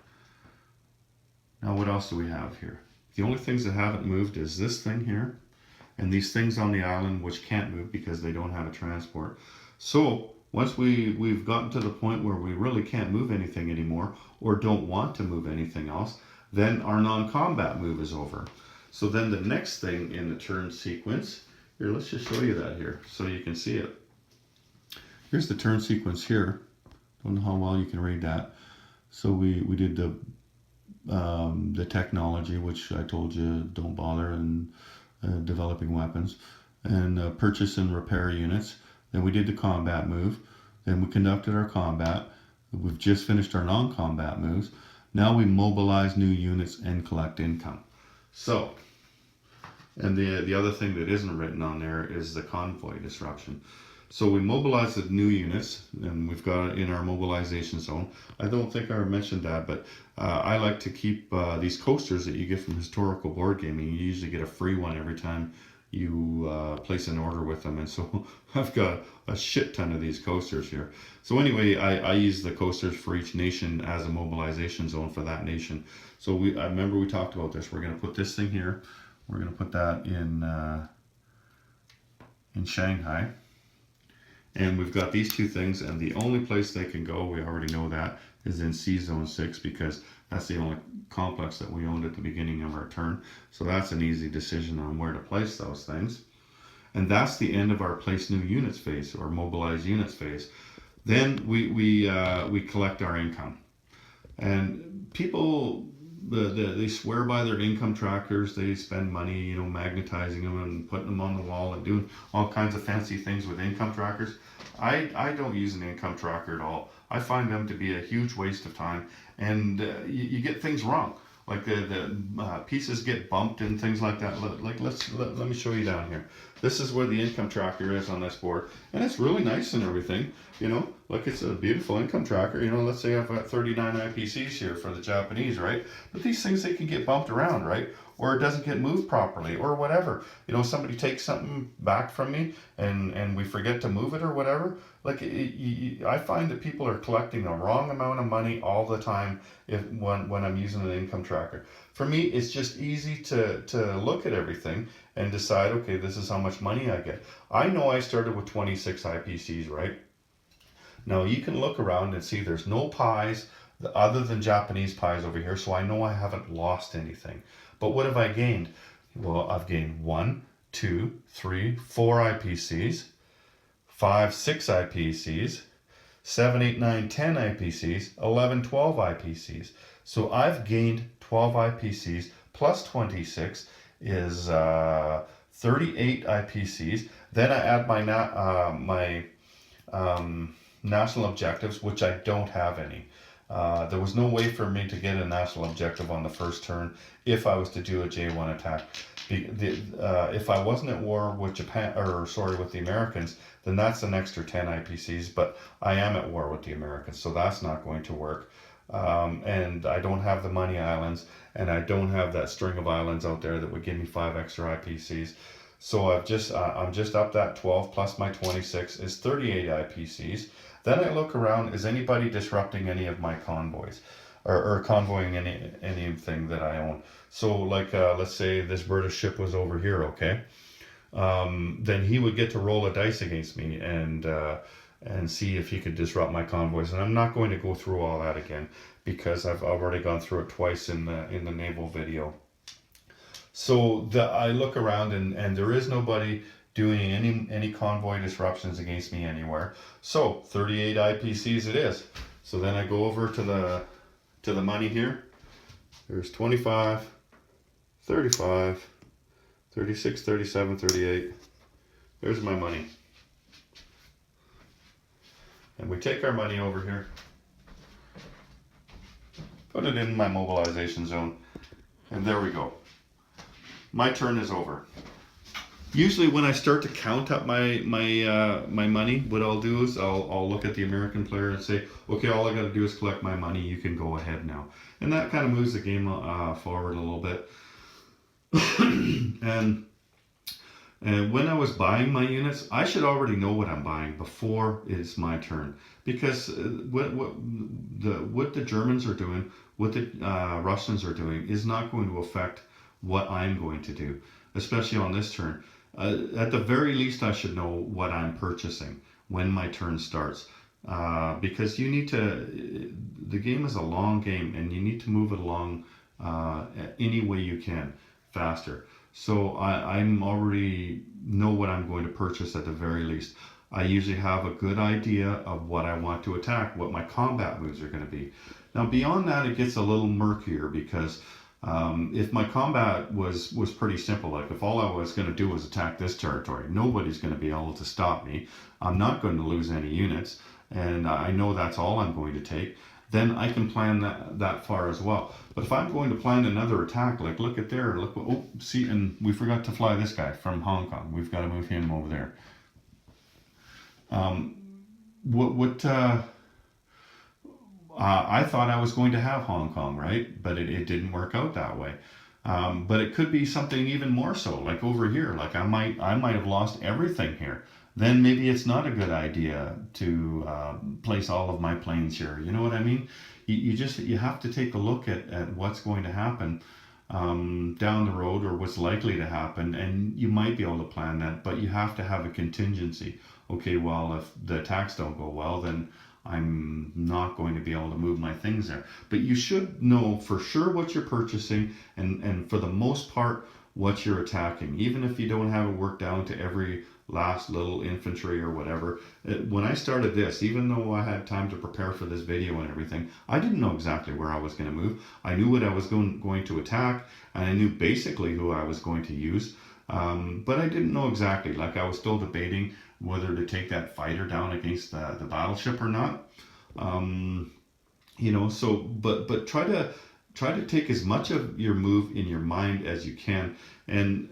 Now what else do we have here? The only things that haven't moved is this thing here, and these things on the island which can't move because they don't have a transport. So once we've gotten to the point where we really can't move anything anymore, or don't want to move anything else, then our non-combat move is over. So then the next thing in the turn sequence, here, let's just show you that here so you can see it. Here's the turn sequence here. Don't know how well you can read that. So we did the technology, which I told you don't bother, and developing weapons, and purchase and repair units. Then we did the combat move. Then we conducted our combat. We've just finished our non-combat moves. Now we mobilize new units and collect income. So, and the other thing that isn't written on there is the convoy disruption. So we mobilize the new units, and we've got it in our mobilization zone. I don't think I mentioned that, but I like to keep these coasters that you get from historical board gaming. You usually get a free one every time you place an order with them, and so I've got a shit ton of these coasters here. So anyway, I use the coasters for each nation as a mobilization zone for that nation. So I remember we talked about this. We're going to put this thing here. We're going to put that in Shanghai. And we've got these 2 things, and the only place they can go, we already know that, is in C Zone 6, because that's the only complex that we owned at the beginning of our turn. So that's an easy decision on where to place those things. And that's the end of our place new units phase, or mobilize units phase. Then we collect our income. And people, they swear by their income trackers. They spend money, magnetizing them and putting them on the wall and doing all kinds of fancy things with income trackers. I don't use an income tracker at all. I find them to be a huge waste of time, and you get things wrong. Like the pieces get bumped and things like that. Let me show you down here. This is where the income tracker is on this board, and it's really nice and everything. Like it's a beautiful income tracker. Let's say I've got 39 IPCs here for the Japanese, right? But these things, they can get bumped around, right? or it doesn't get moved properly, or whatever. You know, somebody takes something back from me, and we forget to move it or whatever. Like I find that people are collecting the wrong amount of money all the time when I'm using an income tracker. For me, it's just easy to look at everything and decide, okay, this is how much money I get. I know I started with 26 IPCs, right? Now you can look around and see there's no pies other than Japanese pies over here, so I know I haven't lost anything. But what have I gained? Well, I've gained 1, 2, 3, 4 IPCs, 5, 6 IPCs, 7, 8, 9, 10 IPCs, 11, 12 IPCs. So I've gained 12 IPCs plus 26 is 38 IPCs. Then I add my national objectives, which I don't have any. There was no way for me to get a national objective on the first turn if I was to do a J1 attack. If I wasn't at war with with the Americans, then that's an extra 10 IPCs, but I am at war with the Americans, so that's not going to work. And I don't have the money islands, and I don't have that string of islands out there that would give me 5 extra IPCs. So I'm just up that 12 plus my 26 is 38 IPCs. Then I look around, is anybody disrupting any of my convoys or convoying anything that I own? So like, let's say this British ship was over here, okay? Then he would get to roll a dice against me and see if he could disrupt my convoys. And I'm not going to go through all that again because I've already gone through it twice in the naval video. So I look around and there is nobody doing any convoy disruptions against me anywhere. So 38 IPCs it is. So then I go over to the money here. There's 25, 35, 36, 37, 38. There's my money. And we take our money over here, put it in my mobilization zone, and there we go. My turn is over. Usually when I start to count up my money, what I'll do is I'll look at the American player and say, okay, all I got to do is collect my money. You can go ahead now. And that kind of moves the game forward a little bit. And when I was buying my units, I should already know what I'm buying before it's my turn. Because what the Germans are doing, what the Russians are doing is not going to affect what I'm going to do, especially on this turn. At the very least, I should know what I'm purchasing when my turn starts. Because you need to, the game is a long game and you need to move it along any way you can, faster. So I'm already know what I'm going to purchase at the very least. I usually have a good idea of what I want to attack, what my combat moves are going to be. Now beyond that, it gets a little murkier because if my combat was pretty simple, like if all I was going to do was attack this territory, nobody's going to be able to stop me. I'm not going to lose any units, and I know that's all I'm going to take. Then I can plan that far as well. But if I'm going to plan another attack, like look at there, look, oh, see, and we forgot to fly this guy from Hong Kong. We've got to move him over there. I thought I was going to have Hong Kong, right? But it didn't work out that way. But it could be something even more so, like over here. Like I might have lost everything here. Then maybe it's not a good idea to place all of my planes here. You know what I mean? You have to take a look at what's going to happen down the road or what's likely to happen, and you might be able to plan that, but you have to have a contingency. Okay, well, if the attacks don't go well, then I'm not going to be able to move my things there. But you should know for sure what you're purchasing and for the most part what you're attacking, even if you don't have it worked down to every last little infantry or whatever. When I started this, even though I had time to prepare for this video and everything, I didn't know exactly where I was going to move. I knew what I was going to attack, and I knew basically who I was going to use, but I didn't know exactly. Like I was still debating whether to take that fighter down against the battleship or not. You know, so but try to take as much of your move in your mind as you can. And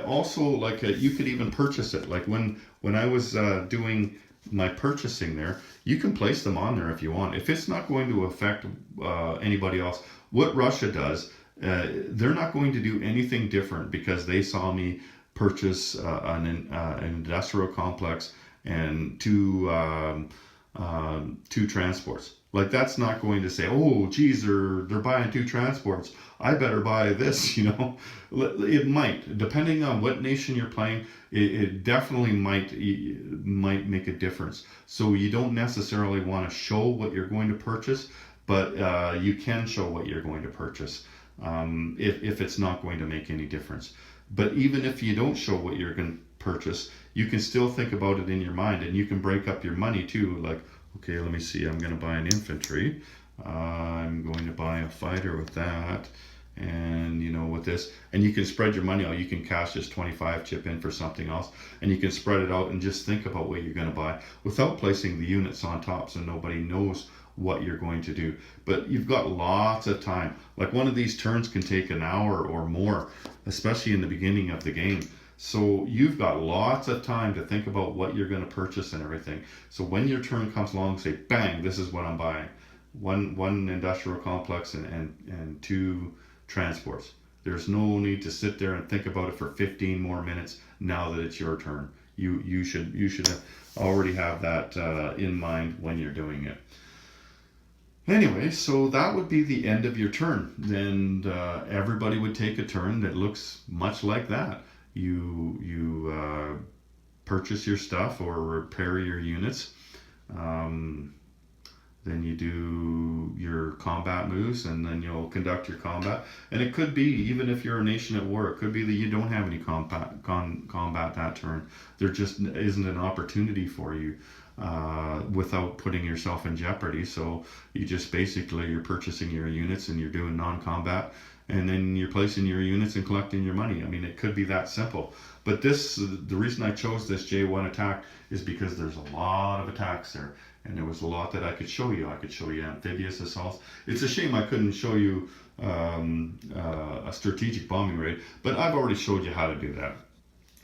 also, like you could even purchase it. Like when I was doing my purchasing there, you can place them on there if you want. If it's not going to affect anybody else, what Russia does they're not going to do anything different because they saw me purchase an industrial complex and two transports. Like, that's not going to say, oh, geez, they're buying two transports, I better buy this. It might, depending on what nation you're playing, it definitely might make a difference. So you don't necessarily want to show what you're going to purchase, but you can show what you're going to purchase if it's not going to make any difference. But even if you don't show what you're going to purchase, you can still think about it in your mind, and you can break up your money too. Like, okay, let me see, I'm going to buy an infantry. I'm going to buy a fighter with that. And with this, and you can spread your money out. You can cash this 25 chip in for something else, and you can spread it out and just think about what you're going to buy without placing the units on top, so nobody knows what you're going to do. But you've got lots of time. Like, one of these turns can take an hour or more, especially in the beginning of the game. So you've got lots of time to think about what you're going to purchase and everything. So when your turn comes along, say, bang, this is what I'm buying. One industrial complex and two transports. There's no need to sit there and think about it for 15 more minutes now that it's your turn. You should already have that in mind when you're doing it. Anyway, so that would be the end of your turn. And everybody would take a turn that looks much like that. You purchase your stuff or repair your units. Then you do your combat moves, and then you'll conduct your combat. And it could be, even if you're a nation at war, it could be that you don't have any combat that turn. There just isn't an opportunity for you without putting yourself in jeopardy. So you just basically, you're purchasing your units and you're doing non-combat, and then you're placing your units and collecting your money. I mean, it could be that simple. But the reason I chose this J1 attack is because there's a lot of attacks there. And there was a lot that I could show you. I could show you amphibious assaults. It's a shame I couldn't show you a strategic bombing raid, but I've already showed you how to do that.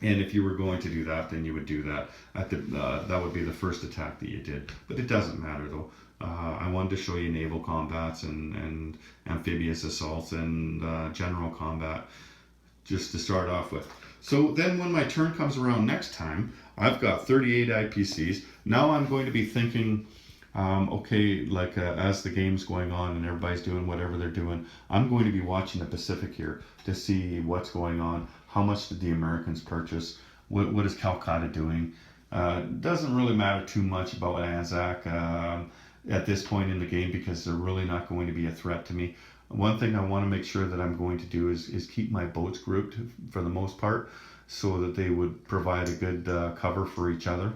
And if you were going to do that, then you would do that. That would be the first attack that you did. But it doesn't matter, though. I wanted to show you naval combats and amphibious assaults and general combat, just to start off with. So then when my turn comes around next time, I've got 38 IPCs. Now I'm going to be thinking, okay, like as the game's going on and everybody's doing whatever they're doing, I'm going to be watching the Pacific here to see what's going on. How much did the Americans purchase? What is Calcutta doing? Doesn't really matter too much about Anzac at this point in the game, because they're really not going to be a threat to me. One thing I want to make sure that I'm going to do is keep my boats grouped for the most part, so that they would provide a good cover for each other.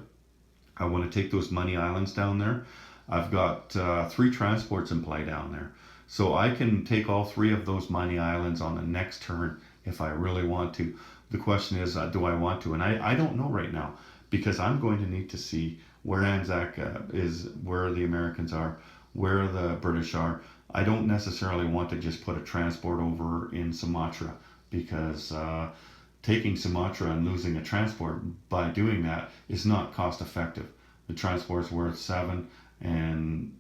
I want to take those money islands down there. I've got 3 transports in play down there. So I can take all 3 of those money islands on the next turn if I really want to. The question is, do I want to? And I don't know right now, because I'm going to need to see where Anzac is, where the Americans are, where the British are. I don't necessarily want to just put a transport over in Sumatra, because taking Sumatra and losing a transport by doing that is not cost effective. The transport's worth 7 and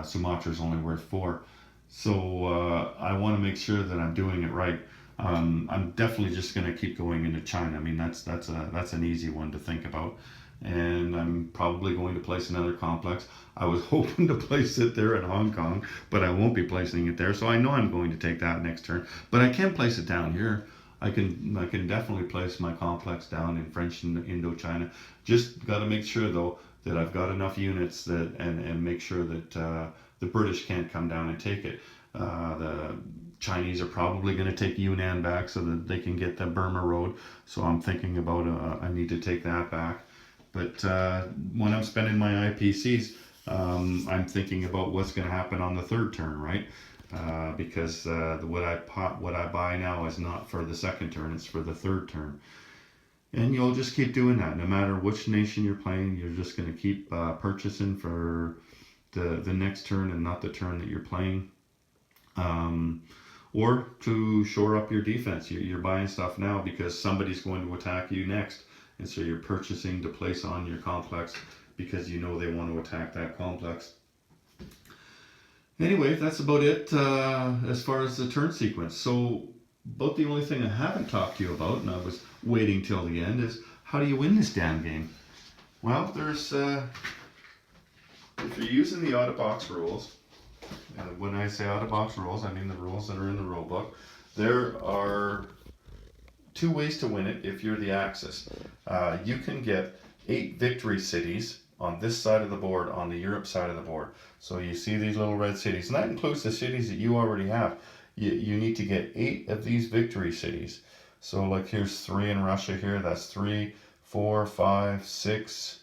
Sumatra's only worth 4. So I want to make sure that I'm doing it right. I'm definitely just going to keep going into China. I mean, that's an easy one to think about. And I'm probably going to place another complex. I was hoping to place it there in Hong Kong, but I won't be placing it there. So I know I'm going to take that next turn. But I can place it down here. I can definitely place my complex down in French Indochina. Just got to make sure, though, that I've got enough units that and make sure that the British can't come down and take it. The Chinese are probably going to take Yunnan back so that they can get the Burma Road. So I'm thinking about I need to take that back. But when I'm spending my IPCs, I'm thinking about what's going to happen on the third turn, right? Because what I buy now is not for the second turn; it's for the third turn. And you'll just keep doing that, no matter which nation you're playing. You're just going to keep purchasing for the next turn and not the turn that you're playing. Or to shore up your defense, you're buying stuff now because somebody's going to attack you next. And so you're purchasing to place on your complex because you know they want to attack that complex. Anyway, that's about it as far as the turn sequence. So, about the only thing I haven't talked to you about, and I was waiting till the end, is how do you win this damn game? Well, there's if you're using the out-of-box rules, and when I say out-of-box rules, I mean the rules that are in the rule book. There are two ways to win it if you're the Axis. You can get 8 victory cities on this side of the board, on the Europe side of the board. So you see these little red cities, and that includes the cities that you already have. You need to get 8 of these victory cities. So like here's 3 in Russia here, that's 3, 4, 5, 6,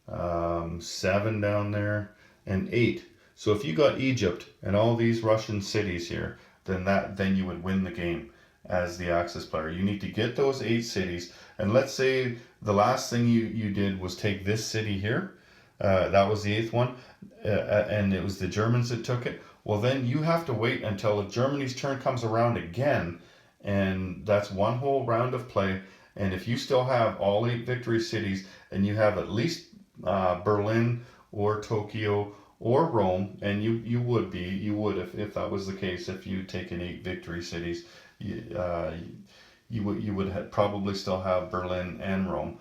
7 down there, and 8. So if you got Egypt and all these Russian cities here, then you would win the game as the Axis player. You need to get those 8 cities, and let's say the last thing you did was take this city here. That was the 8th one, and it was the Germans that took it. Well, then you have to wait until Germany's turn comes around again, and that's one whole round of play. And if you still have all 8 victory cities, and you have at least Berlin or Tokyo or Rome, and you would if that was the case, if you'd taken 8 victory cities, you would probably still have Berlin and Rome.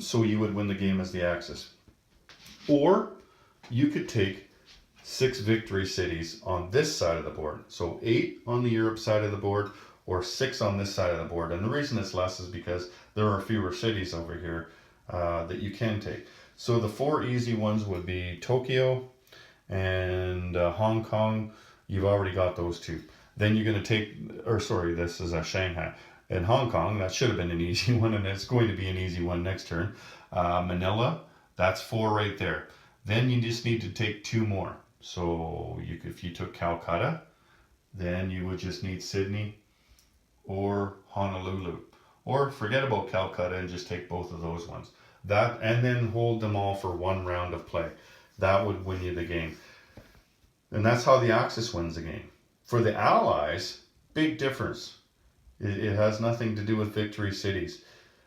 So you would win the game as the Axis. Or you could take 6 victory cities on this side of the board. So 8 on the Europe side of the board, or 6 on this side of the board. And the reason it's less is because there are fewer cities over here that you can take. So the 4 easy ones would be Tokyo and Hong Kong. You've already got those 2. Then you're going to take, or sorry, this is Shanghai. And Hong Kong, that should have been an easy one, and it's going to be an easy one next turn. Manila, that's 4 right there. Then you just need to take 2 more. So if you took Calcutta, then you would just need Sydney or Honolulu. Or forget about Calcutta and just take both of those ones. That, and then hold them all for 1 round of play. That would win you the game. And that's how the Axis wins the game. For the Allies, big difference. It has nothing to do with victory cities.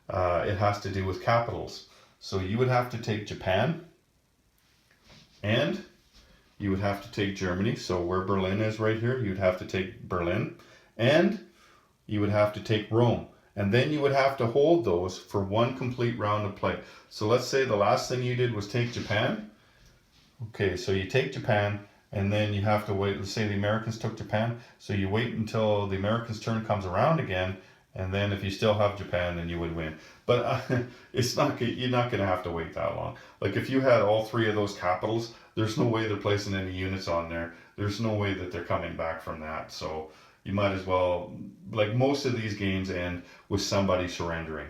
It has to do with capitals. So you would have to take Japan, and you would have to take Germany. So where Berlin is right here, you'd have to take Berlin, and you would have to take Rome. And then you would have to hold those for 1 complete round of play. So let's say the last thing you did was take Japan. Okay, so you take Japan, and then you have to wait. Let's say the Americans took Japan, so you wait until the Americans' turn comes around again, and then if you still have Japan, then you would win. But you're not going to have to wait that long. Like if you had all 3 of those capitals, there's no way they're placing any units on there. There's no way that they're coming back from that. So you might as well, like most of these games end with somebody surrendering,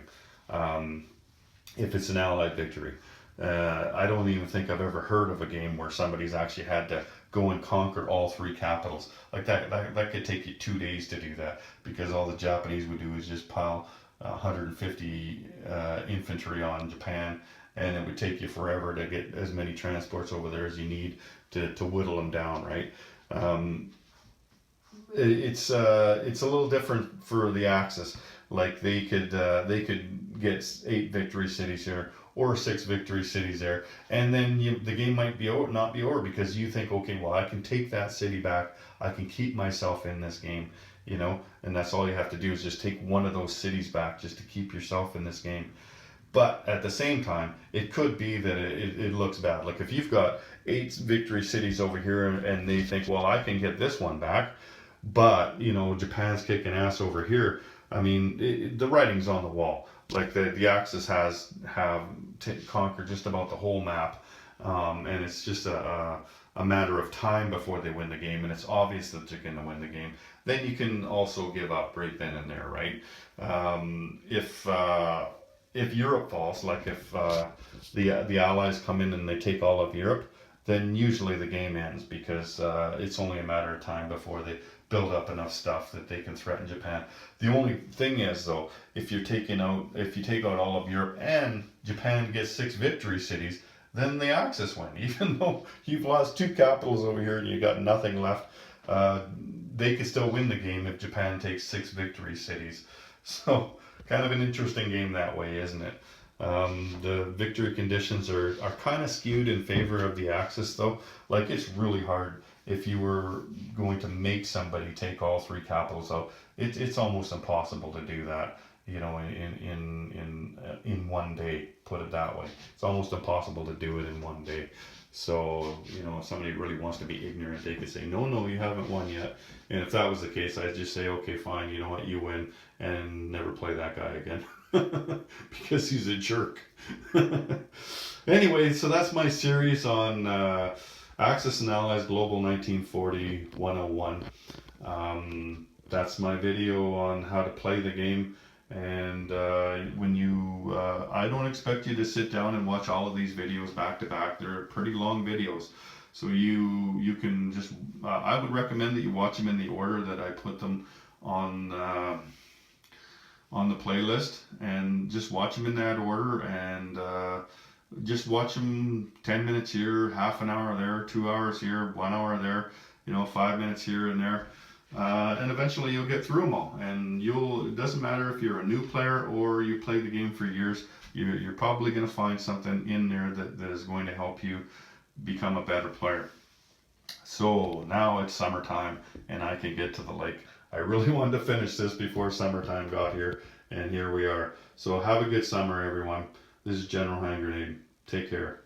if it's an Allied victory. I don't even think I've ever heard of a game where somebody's actually had to go and conquer all 3 capitals. Like that could take you 2 days to do that, because all the Japanese would do is just pile 150 infantry on Japan, and it would take you forever to get as many transports over there as you need to whittle them down, right? It's a little different for the Axis. Like they could get 8 victory cities here, or 6 victory cities there, and then the game might not be over, because you think, okay, well, I can take that city back, I can keep myself in this game, and that's all you have to do is just take one of those cities back just to keep yourself in this game. But at the same time, it could be that it looks bad. Like if you've got 8 victory cities over here, and they think, well, I can get this one back, but Japan's kicking ass over here. I mean, the writing's on the wall. Like the Axis have conquered just about the whole map, and it's just a matter of time before they win the game, and it's obvious that they're going to win the game. Then you can also give up right then and there, right? If Europe falls, like if the Allies come in and they take all of Europe, then usually the game ends, because it's only a matter of time before they build up enough stuff that they can threaten Japan. The only thing is, though, if you take out all of Europe and Japan gets 6 victory cities, then the Axis win. Even though you've lost 2 capitals over here and you got nothing left, they could still win the game if Japan takes 6 victory cities. So kind of an interesting game that way, isn't it? The victory conditions are kind of skewed in favor of the Axis, though. Like, it's really hard if you were going to make somebody take all three capitals out. It's almost impossible to do that, you know, in one day. Put it that way. It's almost impossible to do it in one day. So, you know, if somebody really wants to be ignorant, they could say, no, you haven't won yet. And if that was the case, I'd just say, okay, fine, you know what, you win, and never play that guy again. Because he's a jerk. Anyway, so that's my series on Axis and Allies Global 1940 101. That's my video on how to play the game. And when you, I don't expect you to sit down and watch all of these videos back to back. They're pretty long videos. So you can just, I would recommend that you watch them in the order that I put them on the playlist, and just watch them in that order, and just watch them 10 minutes here, half an hour there, 2 hours here, 1 hour there, you know, 5 minutes here and there. And eventually you'll get through them all, and it doesn't matter if you're a new player or you played the game for years, you're probably going to find something in there that is going to help you become a better player. So now it's summertime and I can get to the lake. I really wanted to finish this before summertime got here, and here we are. So have a good summer, everyone. This is General Hand Grenade. Take care.